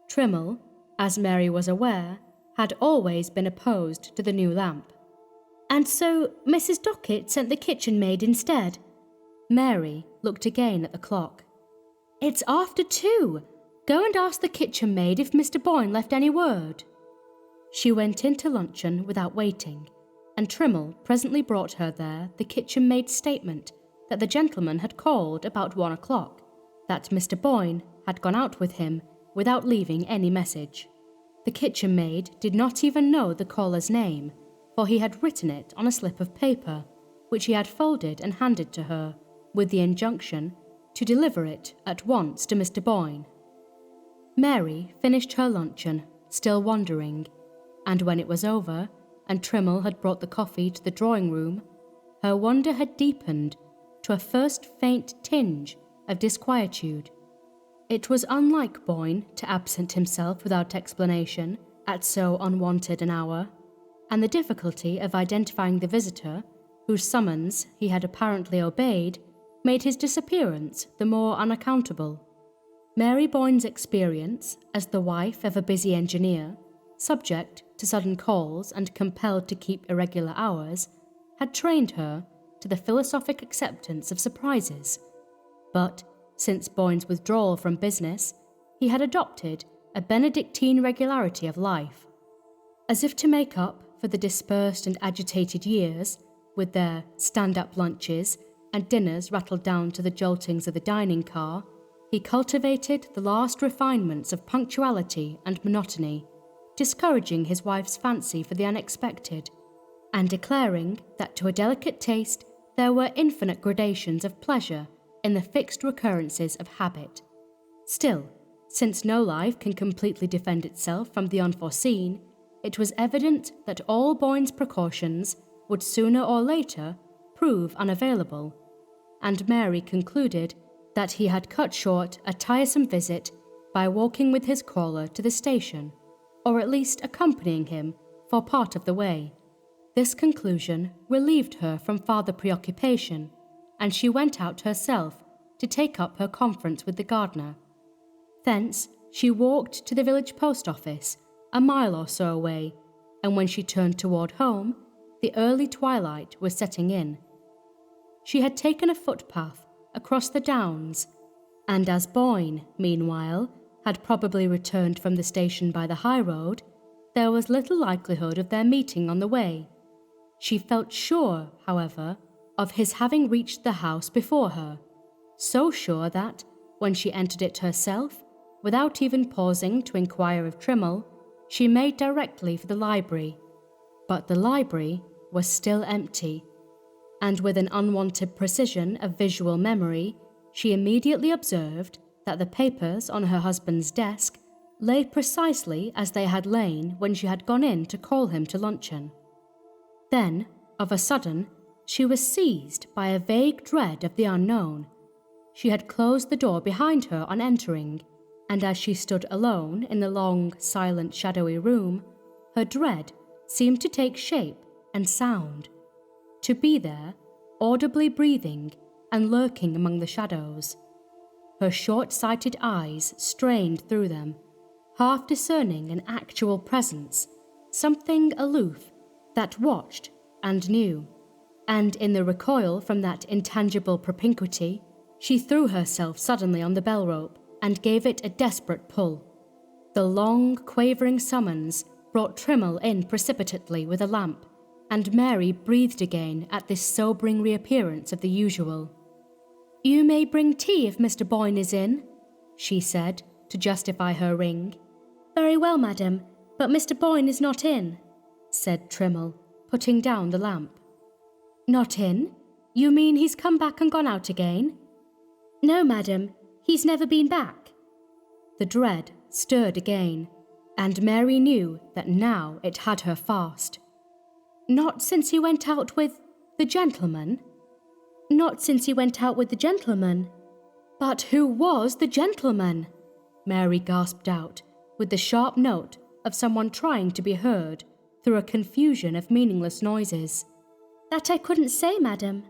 Trimmel, as Mary was aware, had always been opposed to the new lamp. "And so Mrs. Dockett sent the kitchen maid instead?" Mary looked again at the clock. "It's after 2. Go and ask the kitchen maid if Mr. Boyne left any word." She went in to luncheon without waiting, and Trimmel presently brought her there the kitchen maid's statement that the gentleman had called about 1 o'clock, that Mr. Boyne had gone out with him without leaving any message. The kitchen maid did not even know the caller's name, for he had written it on a slip of paper, which he had folded and handed to her, with the injunction to deliver it at once to Mr. Boyne. Mary finished her luncheon, still wondering, and when it was over, and Trimmel had brought the coffee to the drawing-room, her wonder had deepened to a first faint tinge of disquietude. It was unlike Boyne to absent himself without explanation at so unwonted an hour, and the difficulty of identifying the visitor, whose summons he had apparently obeyed, made his disappearance the more unaccountable. Mary Boyne's experience as the wife of a busy engineer, subject to sudden calls and compelled to keep irregular hours, had trained her to the philosophic acceptance of surprises. But since Boyne's withdrawal from business, he had adopted a Benedictine regularity of life. As if to make up for the dispersed and agitated years, with their stand-up lunches and dinners rattled down to the joltings of the dining car, he cultivated the last refinements of punctuality and monotony, discouraging his wife's fancy for the unexpected, and declaring that to a delicate taste there were infinite gradations of pleasure in the fixed recurrences of habit. Still, since no life can completely defend itself from the unforeseen, it was evident that all Boyne's precautions would sooner or later prove unavailable, and Mary concluded that he had cut short a tiresome visit by walking with his caller to the station, or at least accompanying him for part of the way. This conclusion relieved her from farther preoccupation, and she went out herself to take up her conference with the gardener. Thence she walked to the village post office, a mile or so away, and when she turned toward home, the early twilight was setting in. She had taken a footpath across the downs, and as Boyne, meanwhile, had probably returned from the station by the high road, there was little likelihood of their meeting on the way. She felt sure, however, of his having reached the house before her, so sure that, when she entered it herself, without even pausing to inquire of Trimmel, she made directly for the library. But the library was still empty, and with an unwanted precision of visual memory, she immediately observed that the papers on her husband's desk lay precisely as they had lain when she had gone in to call him to luncheon. Then, of a sudden, she was seized by a vague dread of the unknown. She had closed the door behind her on entering, and as she stood alone in the long, silent, shadowy room, her dread seemed to take shape and sound. To be there, audibly breathing and lurking among the shadows. Her short-sighted eyes strained through them, half discerning an actual presence, something aloof, that watched and knew. And in the recoil from that intangible propinquity, she threw herself suddenly on the bell rope and gave it a desperate pull. The long, quavering summons brought Trimmel in precipitately with a lamp, and Mary breathed again at this sobering reappearance of the usual. "You may bring tea if Mr. Boyne is in," she said, to justify her ring. "Very well, madam, but Mr. Boyne is not in," said Trimmel, putting down the lamp. "Not in? You mean he's come back and gone out again?" "No, madam, he's never been back." The dread stirred again, and Mary knew that now it had her fast. "Not since he went out with the gentleman?" "Not since he went out with the gentleman." "But who was the gentleman?" Mary gasped out, with the sharp note of someone trying to be heard through a confusion of meaningless noises. "That I couldn't say, madam."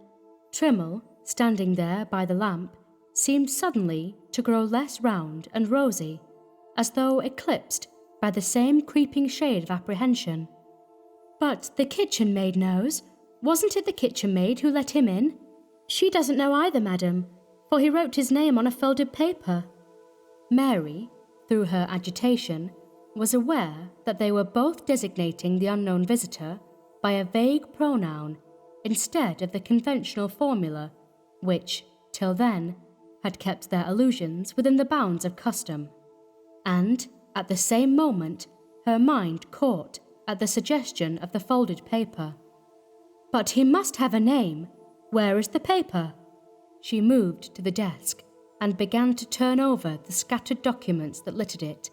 Trimmel, standing there by the lamp, seemed suddenly to grow less round and rosy, as though eclipsed by the same creeping shade of apprehension. "But the kitchen maid knows. Wasn't it the kitchen maid who let him in?" "She doesn't know either, madam, for he wrote his name on a folded paper." Mary, through her agitation, was aware that they were both designating the unknown visitor by a vague pronoun instead of the conventional formula, which, till then, had kept their allusions within the bounds of custom. And, at the same moment, her mind caught at the suggestion of the folded paper. "But he must have a name. Where is the paper?" She moved to the desk and began to turn over the scattered documents that littered it.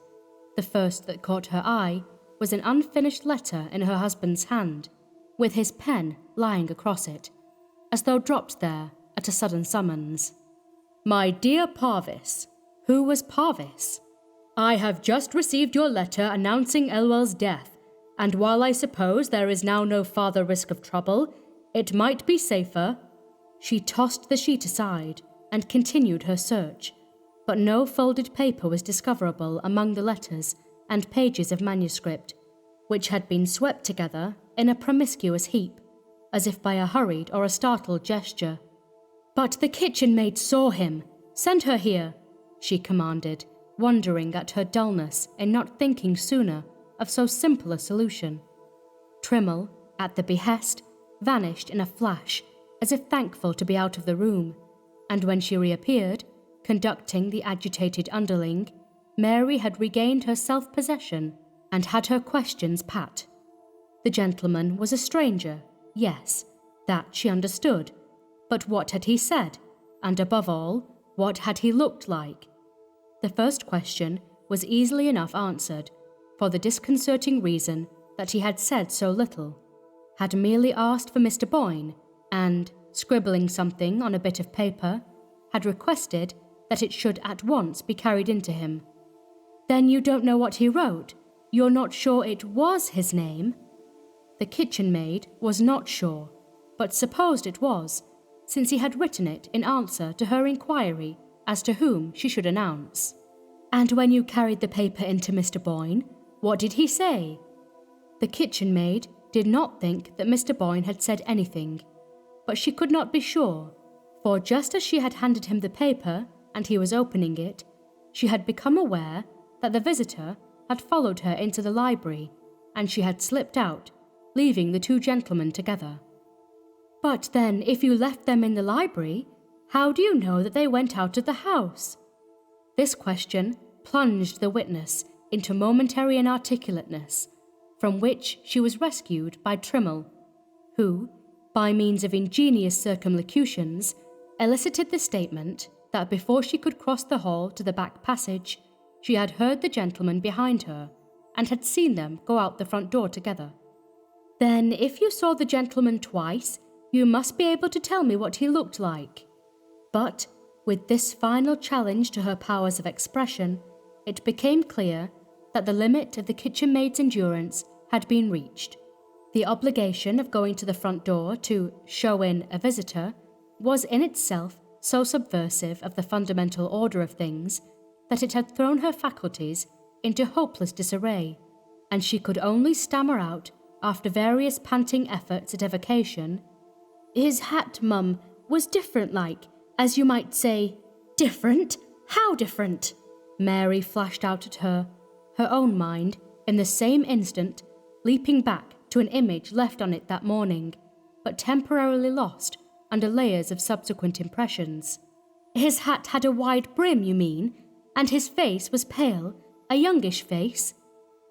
The first that caught her eye was an unfinished letter in her husband's hand, with his pen lying across it, as though dropped there at a sudden summons. "My dear Parvis." Who was Parvis? "I have just received your letter announcing Elwell's death, and while I suppose there is now no farther risk of trouble, it might be safer." She tossed the sheet aside and continued her search, but no folded paper was discoverable among the letters and pages of manuscript, which had been swept together in a promiscuous heap, as if by a hurried or a startled gesture. "But the kitchen maid saw him. Send her here," she commanded, wondering at her dullness in not thinking sooner of so simple a solution. Trimmel, at the behest, vanished in a flash, as if thankful to be out of the room, and when she reappeared, conducting the agitated underling, Mary had regained her self-possession and had her questions pat. The gentleman was a stranger, yes, that she understood, but what had he said, and above all, what had he looked like? The first question was easily enough answered, for the disconcerting reason that he had said so little, had merely asked for Mr. Boyne, and, scribbling something on a bit of paper, had requested that it should at once be carried in to him. "Then you don't know what he wrote? You're not sure it was his name?" The kitchen maid was not sure, but supposed it was, since he had written it in answer to her inquiry as to whom she should announce. "And when you carried the paper into Mr. Boyne, what did he say?" The kitchen maid did not think that Mr. Boyne had said anything, but she could not be sure, for just as she had handed him the paper and he was opening it, she had become aware that the visitor had followed her into the library, and she had slipped out, leaving the two gentlemen together. "But then, if you left them in the library, how do you know that they went out of the house?" This question plunged the witness into momentary inarticulateness, from which she was rescued by Trimmel, who, by means of ingenious circumlocutions, elicited the statement that before she could cross the hall to the back passage, she had heard the gentleman behind her and had seen them go out the front door together. "Then, if you saw the gentleman twice, you must be able to tell me what he looked like." But, with this final challenge to her powers of expression, it became clear that the limit of the kitchen maid's endurance had been reached. The obligation of going to the front door to show in a visitor was in itself so subversive of the fundamental order of things that it had thrown her faculties into hopeless disarray, and she could only stammer out, after various panting efforts at evocation, "His hat, Mum, was different like, as you might say." "Different? How different?" Mary flashed out at her, her own mind, in the same instant, leaping back to an image left on it that morning, but temporarily lost under layers of subsequent impressions. "His hat had a wide brim, you mean? And his face was pale, a youngish face?"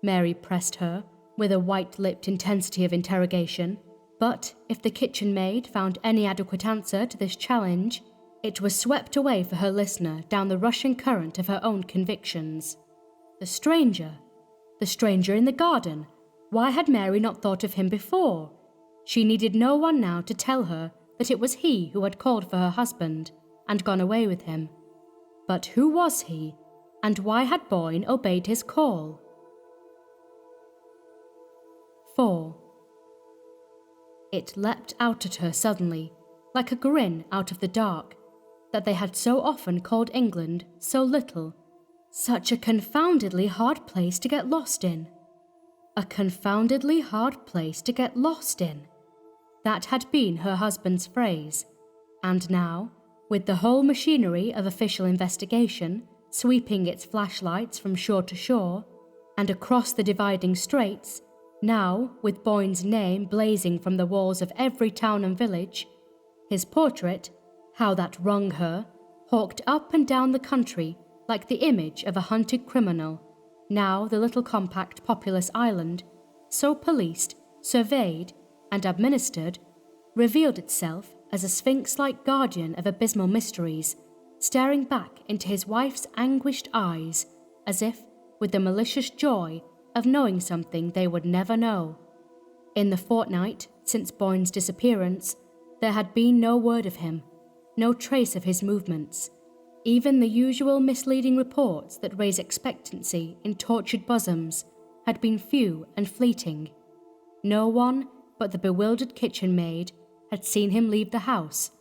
Mary pressed her, with a white-lipped intensity of interrogation. But if the kitchen maid found any adequate answer to this challenge, it was swept away for her listener down the rushing current of her own convictions. The stranger in the garden. Why had Mary not thought of him before? She needed no one now to tell her that it was he who had called for her husband and gone away with him. But who was he, and why had Boyne obeyed his call? 4. It leapt out at her suddenly, like a grin out of the dark, that they had so often called England so little. Such a confoundedly hard place to get lost in. A confoundedly hard place to get lost in. That had been her husband's phrase, and now, with the whole machinery of official investigation sweeping its flashlights from shore to shore, and across the dividing straits, now with Boyne's name blazing from the walls of every town and village, his portrait, how that wrung her, hawked up and down the country like the image of a hunted criminal, now the little compact populous island, so policed, surveyed, and administered, revealed itself as a sphinx-like guardian of abysmal mysteries, staring back into his wife's anguished eyes, as if with the malicious joy of knowing something they would never know. In the fortnight since Boyne's disappearance, there had been no word of him, no trace of his movements. Even the usual misleading reports that raise expectancy in tortured bosoms had been few and fleeting. No one but the bewildered kitchen maid had seen him leave the house,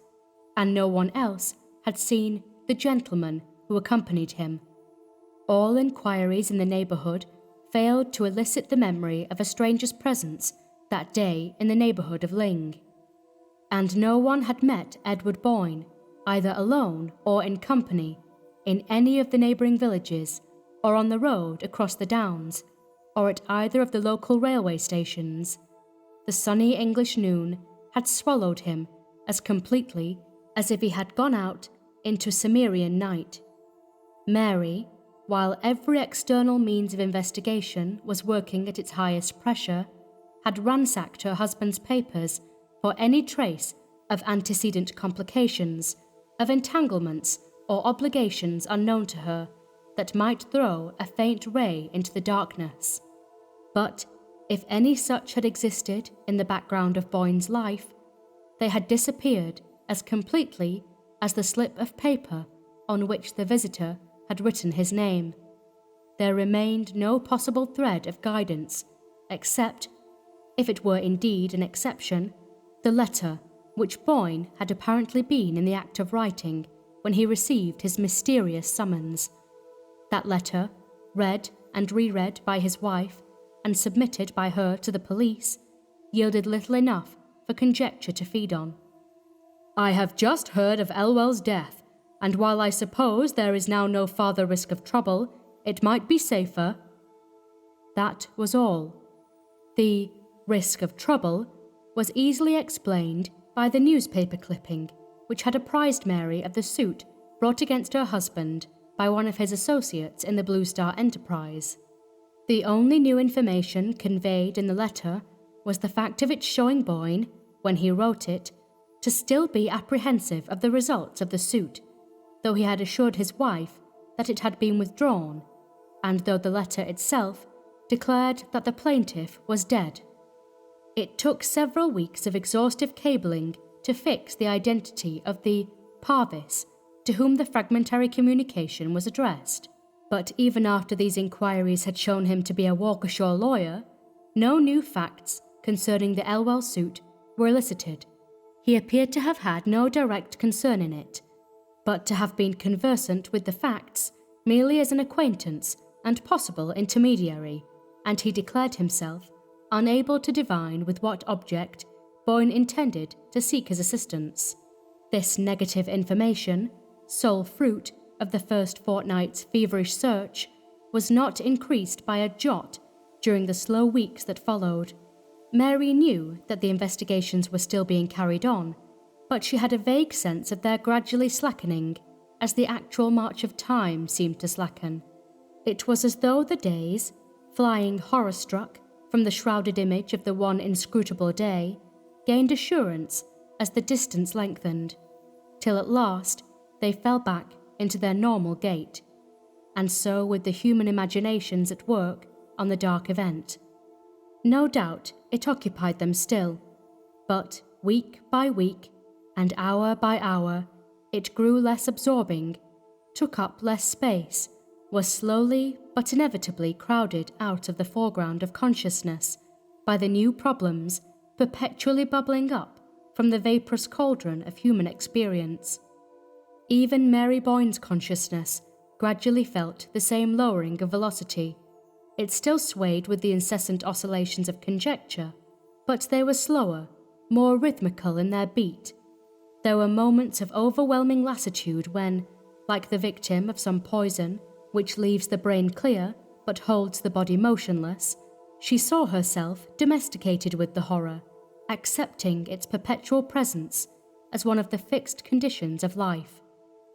and no one else had seen the gentleman who accompanied him. All inquiries in the neighbourhood failed to elicit the memory of a stranger's presence that day in the neighbourhood of Ling. And no one had met Edward Boyne, either alone or in company, in any of the neighbouring villages, or on the road across the downs, or at either of the local railway stations. The sunny English noon had swallowed him as completely as if he had gone out into Cimmerian night. Mary, while every external means of investigation was working at its highest pressure, had ransacked her husband's papers for any trace of antecedent complications, of entanglements or obligations unknown to her that might throw a faint ray into the darkness. But if any such had existed in the background of Boyne's life, they had disappeared as completely as the slip of paper on which the visitor had written his name. There remained no possible thread of guidance, except, if it were indeed an exception, the letter which Boyne had apparently been in the act of writing when he received his mysterious summons. That letter, read and reread by his wife and submitted by her to the police, yielded little enough for conjecture to feed on. "I have just heard of Elwell's death, and while I suppose there is now no farther risk of trouble, it might be safer." That was all. The risk of trouble was easily explained by the newspaper clipping which had apprised Mary of the suit brought against her husband by one of his associates in the Blue Star enterprise. The only new information conveyed in the letter was the fact of its showing Boyne, when he wrote it, to still be apprehensive of the results of the suit, though he had assured his wife that it had been withdrawn, and though the letter itself declared that the plaintiff was dead. It took several weeks of exhaustive cabling to fix the identity of the Parvis to whom the fragmentary communication was addressed. But even after these inquiries had shown him to be a Walkershire lawyer, no new facts concerning the Elwell suit were elicited. He appeared to have had no direct concern in it, but to have been conversant with the facts merely as an acquaintance and possible intermediary, and he declared himself unable to divine with what object Boyne intended to seek his assistance. This negative information, sole fruit of the first fortnight's feverish search, was not increased by a jot during the slow weeks that followed. Mary knew that the investigations were still being carried on, but she had a vague sense of their gradually slackening as the actual march of time seemed to slacken. It was as though the days, flying horror-struck from the shrouded image of the one inscrutable day, gained assurance as the distance lengthened, till at last they fell back into their normal gait. And so with the human imaginations at work on the dark event. No doubt it occupied them still, but week by week and hour by hour it grew less absorbing, took up less space, was slowly but inevitably crowded out of the foreground of consciousness by the new problems perpetually bubbling up from the vaporous cauldron of human experience. Even Mary Boyne's consciousness gradually felt the same lowering of velocity. It still swayed with the incessant oscillations of conjecture, but they were slower, more rhythmical in their beat. There were moments of overwhelming lassitude when, like the victim of some poison which leaves the brain clear but holds the body motionless, she saw herself domesticated with the horror, accepting its perpetual presence as one of the fixed conditions of life.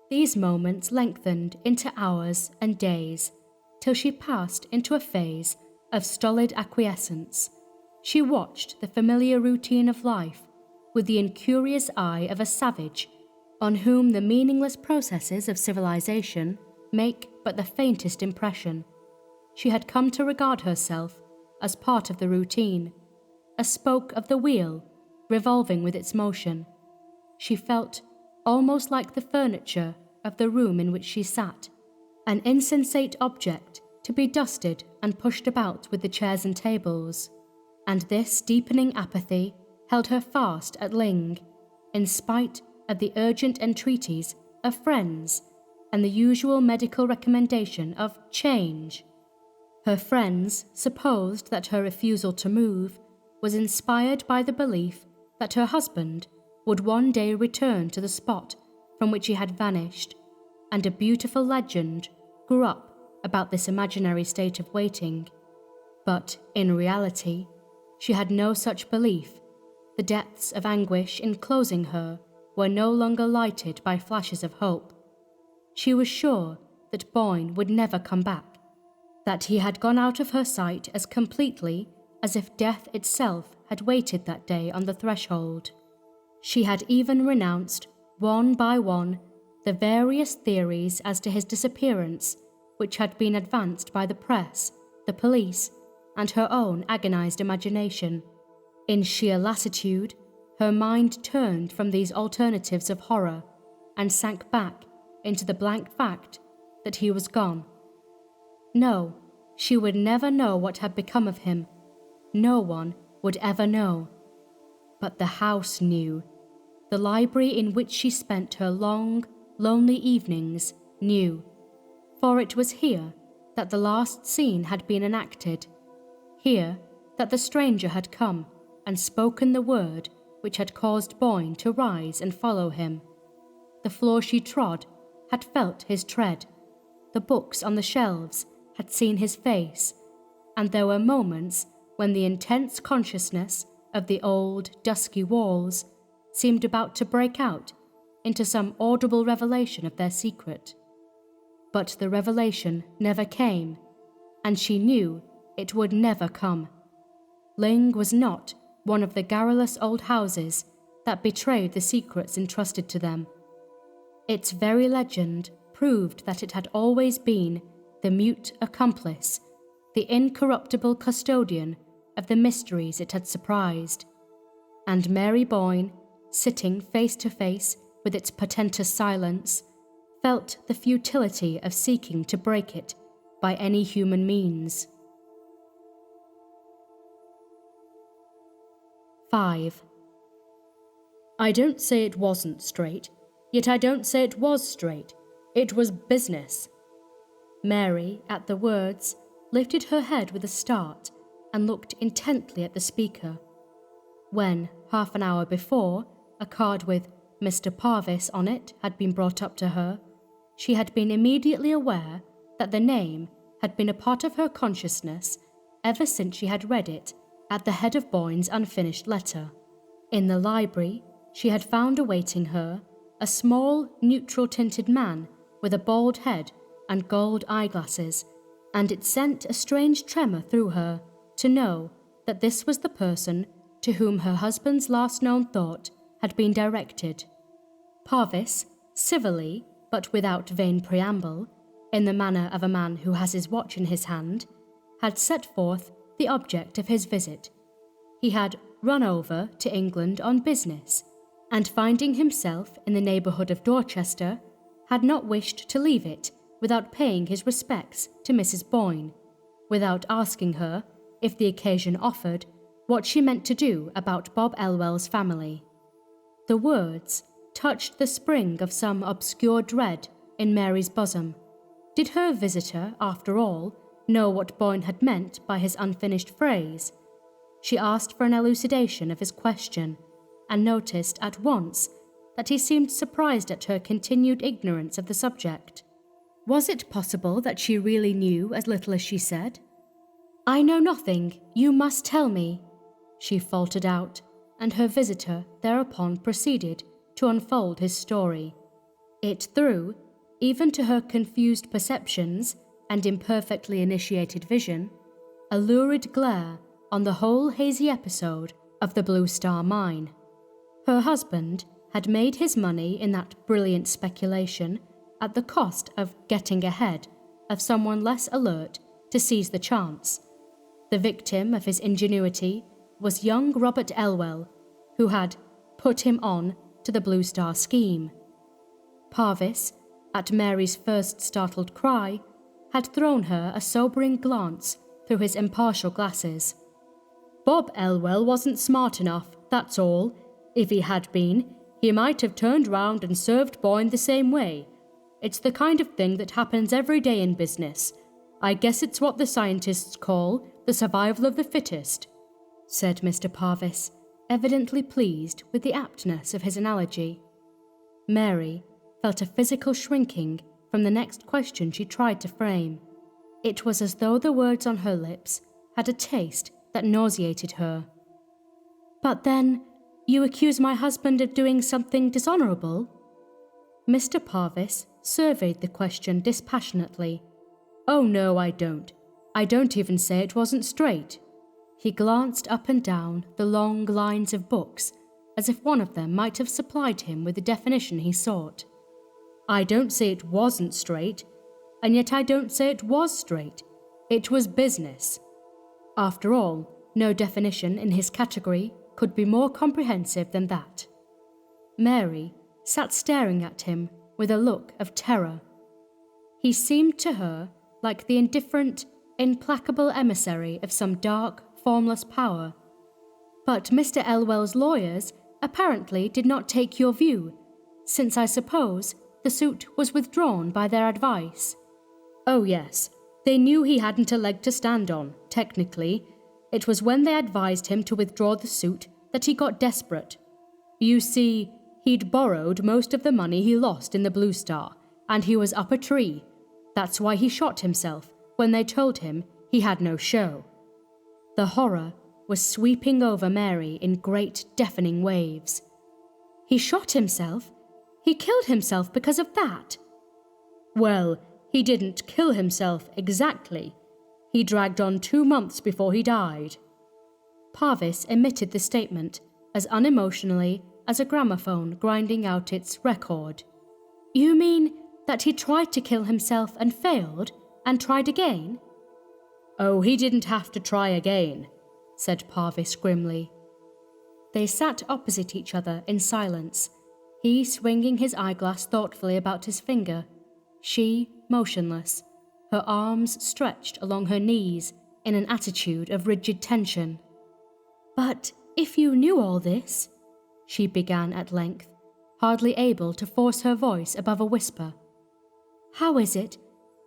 These moments lengthened into hours and days, till she passed into a phase of stolid acquiescence. She watched the familiar routine of life with the incurious eye of a savage on whom the meaningless processes of civilization make but the faintest impression. She had come to regard herself as part of the routine, a spoke of the wheel revolving with its motion. She felt almost like the furniture of the room in which she sat, an insensate object to be dusted and pushed about with the chairs and tables, and this deepening apathy held her fast at Ling, in spite of the urgent entreaties of friends and the usual medical recommendation of change. Her friends supposed that her refusal to move was inspired by the belief that her husband would one day return to the spot from which he had vanished, and a beautiful legend grew up about this imaginary state of waiting. But in reality, she had no such belief. The depths of anguish enclosing her were no longer lighted by flashes of hope. She was sure that Boyne would never come back, that he had gone out of her sight as completely as if death itself had waited that day on the threshold. She had even renounced, one by one, the various theories as to his disappearance which had been advanced by the press, the police, and her own agonized imagination. In sheer lassitude, her mind turned from these alternatives of horror and sank back into the blank fact that he was gone. No, she would never know what had become of him. No one would ever know. But the house knew. The library in which she spent her long, lonely evenings knew. For it was here that the last scene had been enacted. Here that the stranger had come and spoken the word which had caused Boyne to rise and follow him. The floor she trod had felt his tread. The books on the shelves had seen his face, and there were moments when the intense consciousness of the old, dusky walls seemed about to break out into some audible revelation of their secret. But the revelation never came, and she knew it would never come. Ling was not one of the garrulous old houses that betrayed the secrets entrusted to them. Its very legend proved that it had always been the mute accomplice, the incorruptible custodian of the mysteries it had surprised. And Mary Boyne, sitting face to face with its portentous silence, felt the futility of seeking to break it by any human means. 5. I don't say it wasn't straight, yet I don't say it was straight. It was business. Mary, at the words, lifted her head with a start and looked intently at the speaker. When, half an hour before, a card with Mr. Parvis on it had been brought up to her, she had been immediately aware that the name had been a part of her consciousness ever since she had read it at the head of Boyne's unfinished letter. In the library, she had found awaiting her a small, neutral-tinted man with a bald head and gold eyeglasses, and it sent a strange tremor through her to know that this was the person to whom her husband's last known thought had been directed. Parvis, civilly, but without vain preamble, in the manner of a man who has his watch in his hand, had set forth the object of his visit. He had run over to England on business, and finding himself in the neighbourhood of Dorchester, had not wished to leave it without paying his respects to Mrs. Boyne, without asking her, if the occasion offered, what she meant to do about Bob Elwell's family. The words touched the spring of some obscure dread in Mary's bosom. Did her visitor, after all, know what Boyne had meant by his unfinished phrase? She asked for an elucidation of his question, and noticed at once that he seemed surprised at her continued ignorance of the subject. Was it possible that she really knew as little as she said? "I know nothing. You must tell me," she faltered out, and her visitor thereupon proceeded to unfold his story. It threw, even to her confused perceptions and imperfectly initiated vision, a lurid glare on the whole hazy episode of the Blue Star Mine. Her husband had made his money in that brilliant speculation at the cost of getting ahead of someone less alert to seize the chance. The victim of his ingenuity was young Robert Elwell, who had put him on to the Blue Star scheme. Parvis, at Mary's first startled cry, had thrown her a sobering glance through his impartial glasses. Bob Elwell wasn't smart enough, that's all. If he had been, he might have turned round and served Boyne the same way. It's the kind of thing that happens every day in business. I guess it's what the scientists call the survival of the fittest," said Mr. Parvis, evidently pleased with the aptness of his analogy. Mary felt a physical shrinking from the next question she tried to frame. It was as though the words on her lips had a taste that nauseated her. "But then, you accuse my husband of doing something dishonourable?" Mr. Parvis surveyed the question dispassionately. "Oh no, I don't. I don't even say it wasn't straight." He glanced up and down the long lines of books, as if one of them might have supplied him with the definition he sought. "I don't say it wasn't straight, and yet I don't say it was straight. It was business." After all, no definition in his category could be more comprehensive than that. Mary sat staring at him with a look of terror. He seemed to her like the indifferent, implacable emissary of some dark, formless power. "But Mr. Elwell's lawyers apparently did not take your view, since I suppose the suit was withdrawn by their advice." "Oh yes, they knew he hadn't a leg to stand on, technically. It was when they advised him to withdraw the suit that he got desperate. You see, he'd borrowed most of the money he lost in the Blue Star, and he was up a tree. That's why he shot himself when they told him he had no show." The horror was sweeping over Mary in great deafening waves. "He shot himself? He killed himself because of that?" "Well, he didn't kill himself exactly. He dragged on 2 months before he died." Parvis emitted the statement as unemotionally as a gramophone grinding out its record. "You mean that he tried to kill himself and failed, and tried again?" "Oh, he didn't have to try again," said Parvis grimly. They sat opposite each other in silence, he swinging his eyeglass thoughtfully about his finger, she motionless, her arms stretched along her knees in an attitude of rigid tension. "But if you knew all this," she began at length, hardly able to force her voice above a whisper, "how is it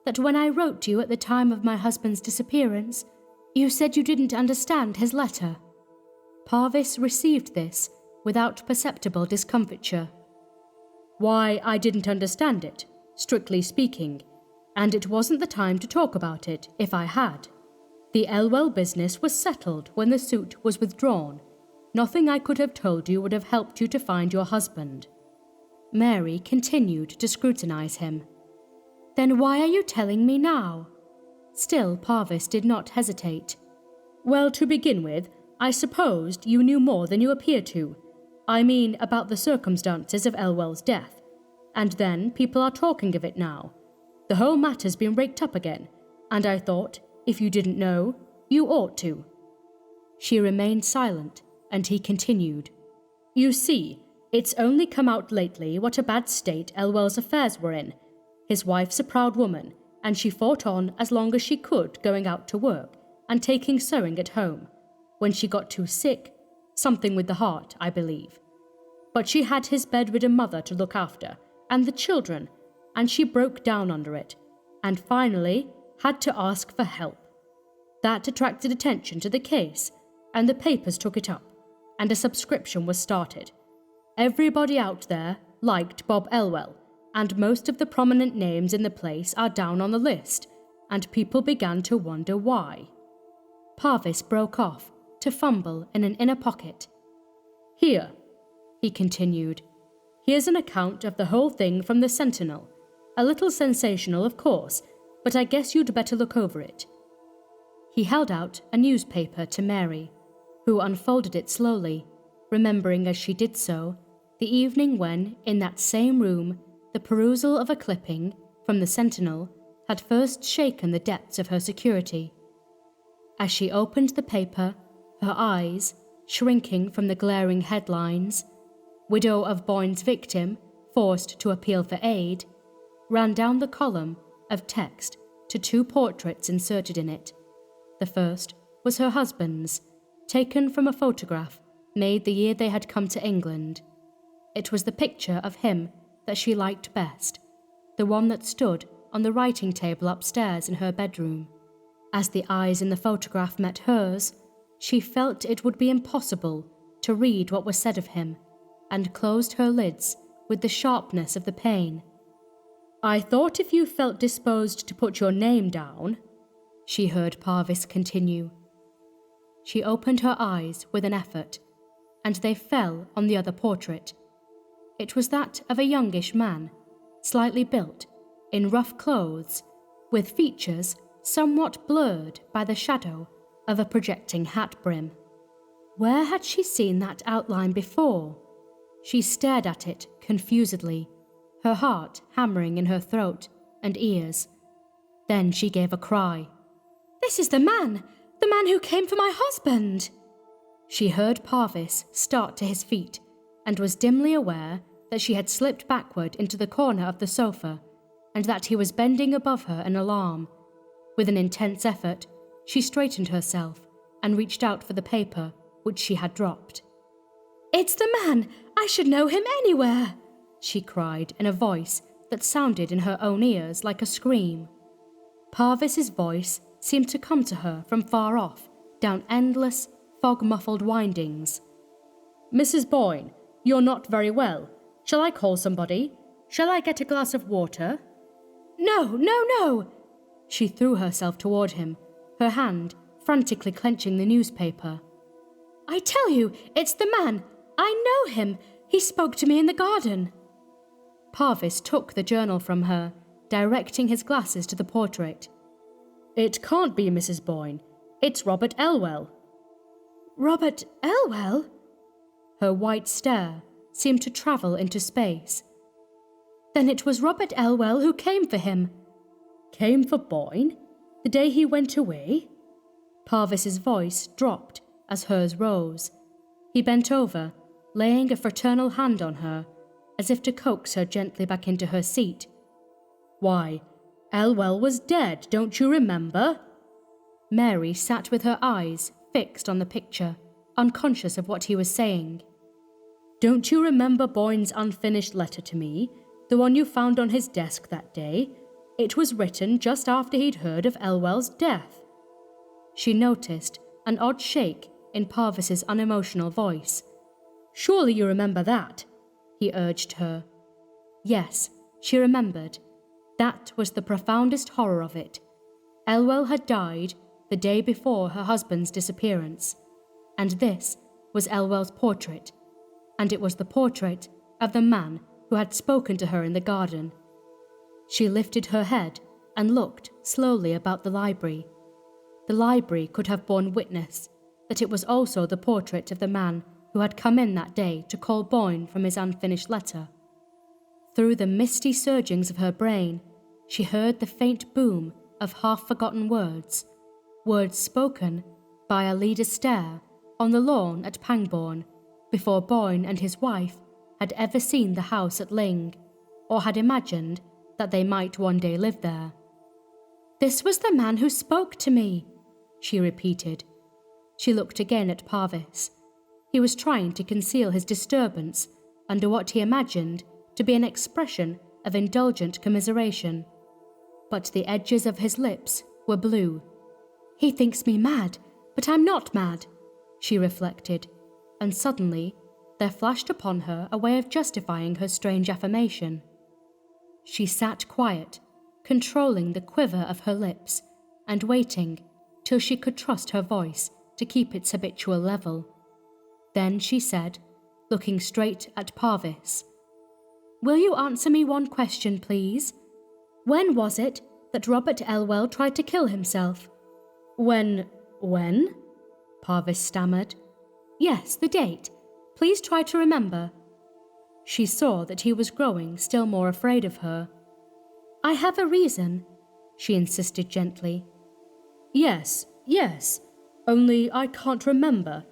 that when I wrote to you at the time of my husband's disappearance, you said you didn't understand his letter?" Parvis received this without perceptible discomfiture. "Why, I didn't understand it, strictly speaking, and it wasn't the time to talk about it if I had. The Elwell business was settled when the suit was withdrawn. Nothing I could have told you would have helped you to find your husband." Mary continued to scrutinize him. "Then why are you telling me now?" Still Parvis did not hesitate. "Well, to begin with, I supposed you knew more than you appear to. I mean, about the circumstances of Elwell's death. And then people are talking of it now. The whole matter's been raked up again, and I thought, if you didn't know, you ought to." She remained silent, and he continued. "You see, it's only come out lately what a bad state Elwell's affairs were in. His wife's a proud woman, and she fought on as long as she could going out to work and taking sewing at home. When she got too sick, something with the heart, I believe. But she had his bedridden mother to look after, and the children, and she broke down under it, and finally had to ask for help. That attracted attention to the case, and the papers took it up, and a subscription was started. Everybody out there liked Bob Elwell, and most of the prominent names in the place are down on the list, and people began to wonder why." Parvis broke off to fumble in an inner pocket. "Here," he continued, "here's an account of the whole thing from the Sentinel. A little sensational, of course, but I guess you'd better look over it." He held out a newspaper to Mary, who unfolded it slowly, remembering as she did so the evening when, in that same room, the perusal of a clipping from the Sentinel had first shaken the depths of her security. As she opened the paper, her eyes, shrinking from the glaring headlines, "Widow of Boyne's victim forced to appeal for aid," ran down the column of text to two portraits inserted in it. The first was her husband's, taken from a photograph made the year they had come to England. It was the picture of him that she liked best, the one that stood on the writing table upstairs in her bedroom. As the eyes in the photograph met hers, she felt it would be impossible to read what was said of him, and closed her lids with the sharpness of the pain. "I thought if you felt disposed to put your name down," she heard Parvis continue. She opened her eyes with an effort, and they fell on the other portrait. It was that of a youngish man, slightly built, in rough clothes, with features somewhat blurred by the shadow of a projecting hat brim. Where had she seen that outline before? She stared at it confusedly, her heart hammering in her throat and ears. Then she gave a cry. "This is the man who came for my husband!" She heard Parvis start to his feet, and was dimly aware that she had slipped backward into the corner of the sofa, and that he was bending above her in alarm. With an intense effort, she straightened herself and reached out for the paper, which she had dropped. "It's the man! I should know him anywhere!" she cried in a voice that sounded in her own ears like a scream. Parvis's voice seemed to come to her from far off, down endless, fog-muffled windings. "Mrs. Boyne, you're not very well. Shall I call somebody? Shall I get a glass of water?" "No, no, no!" She threw herself toward him, her hand frantically clenching the newspaper. "I tell you, it's the man! I know him! He spoke to me in the garden!" Parvis took the journal from her, directing his glasses to the portrait. "It can't be Mrs. Boyne. It's Robert Elwell." "Robert Elwell?" Her white stare seemed to travel into space. Then it was Robert Elwell who came for him. "Came for Boyne? The day he went away?" Parvis's voice dropped as hers rose. He bent over, laying a fraternal hand on her, as if to coax her gently back into her seat. "Why, Elwell was dead, don't you remember?" Mary sat with her eyes fixed on the picture, unconscious of what he was saying. "Don't you remember Boyne's unfinished letter to me, the one you found on his desk that day? It was written just after he'd heard of Elwell's death." She noticed an odd shake in Parvis's unemotional voice. "Surely you remember that," he urged her. Yes, she remembered. That was the profoundest horror of it. Elwell had died the day before her husband's disappearance, and this was Elwell's portrait, and it was the portrait of the man who had spoken to her in the garden. She lifted her head and looked slowly about the library. The library could have borne witness that it was also the portrait of the man who had come in that day to call Boyne from his unfinished letter. Through the misty surgings of her brain, she heard the faint boom of half-forgotten words, words spoken by Alida Stair on the lawn at Pangbourne, before Boyne and his wife had ever seen the house at Ling, or had imagined that they might one day live there. "This was the man who spoke to me," she repeated. She looked again at Parvis. He was trying to conceal his disturbance under what he imagined to be an expression of indulgent commiseration, but the edges of his lips were blue. "He thinks me mad, but I'm not mad," she reflected, and suddenly there flashed upon her a way of justifying her strange affirmation. She sat quiet, controlling the quiver of her lips, and waiting till she could trust her voice to keep its habitual level. Then she said, looking straight at Parvis, "Will you answer me one question, please? When was it that Robert Elwell tried to kill himself?" When? Parvis stammered. "Yes, the date. Please try to remember." She saw that he was growing still more afraid of her. "I have a reason," she insisted gently. Yes, only I can't remember.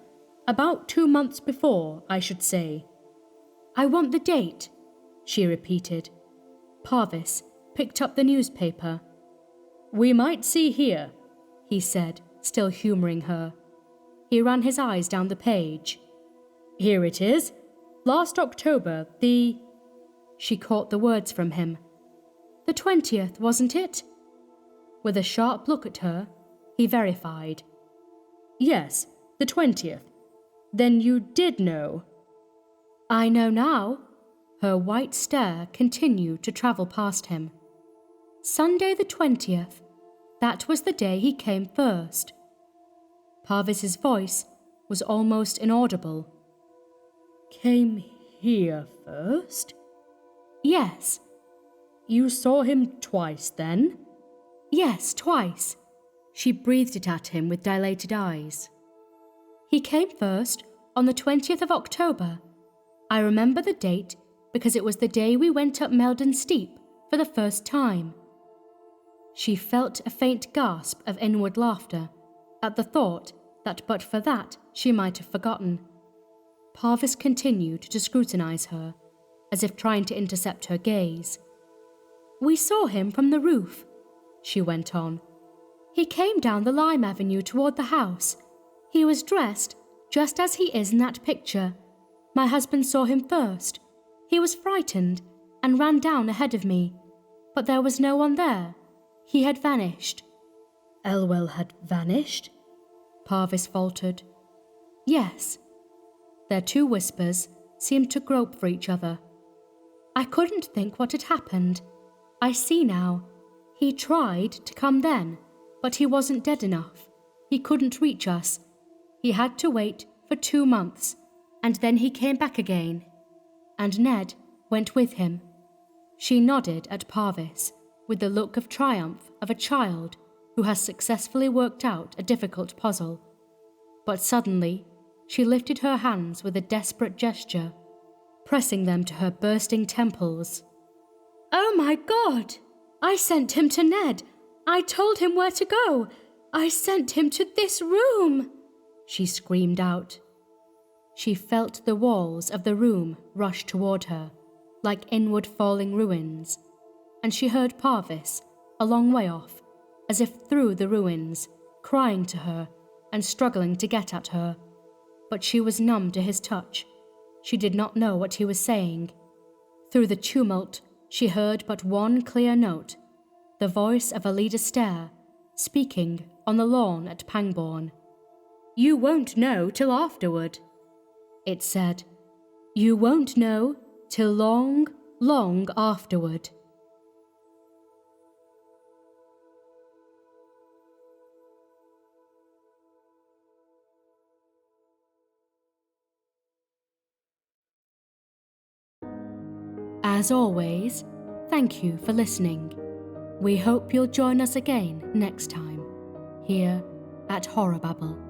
About 2 months before, I should say." "I want the date," she repeated. Parvis picked up the newspaper. "We might see here," he said, still humouring her. He ran his eyes down the page. "Here it is. Last October, She caught the words from him. "The 20th, wasn't it?" With a sharp look at her, he verified. "Yes, the 20th. Then you did know." "I know now." Her white stare continued to travel past him. "Sunday the 20th. That was the day he came first." Parvis's voice was almost inaudible. "Came here first?" "Yes." "You saw him twice, then?" "Yes, twice." She breathed it at him with dilated eyes. "He came first on the 20th of October. I remember the date because it was the day we went up Meldon Steep for the first time." She felt a faint gasp of inward laughter at the thought that but for that she might have forgotten. Parvis continued to scrutinize her, as if trying to intercept her gaze. "We saw him from the roof," she went on. "He came down the lime avenue toward the house. He was dressed just as he is in that picture. My husband saw him first. He was frightened and ran down ahead of me, but there was no one there. He had vanished." "Elwell had vanished?" Parvis faltered. "Yes." Their two whispers seemed to grope for each other. "I couldn't think what had happened. I see now. He tried to come then, but he wasn't dead enough. He couldn't reach us. He had to wait for 2 months, and then he came back again. And Ned went with him." She nodded at Parvis with the look of triumph of a child who has successfully worked out a difficult puzzle. But suddenly, she lifted her hands with a desperate gesture, pressing them to her bursting temples. "Oh my God! I sent him to Ned. I told him where to go. I sent him to this room!" she screamed out. She felt the walls of the room rush toward her, like inward falling ruins, and she heard Parvis, a long way off, as if through the ruins, crying to her and struggling to get at her. but she was numb to his touch. She did not know what he was saying. Through the tumult, she heard but one clear note, the voice of Alida Stair, speaking on the lawn at Pangbourne. "You won't know till afterward," it said. "You won't know till long, long afterward." As always, thank you for listening. We hope you'll join us again next time, here at HorrorBabble.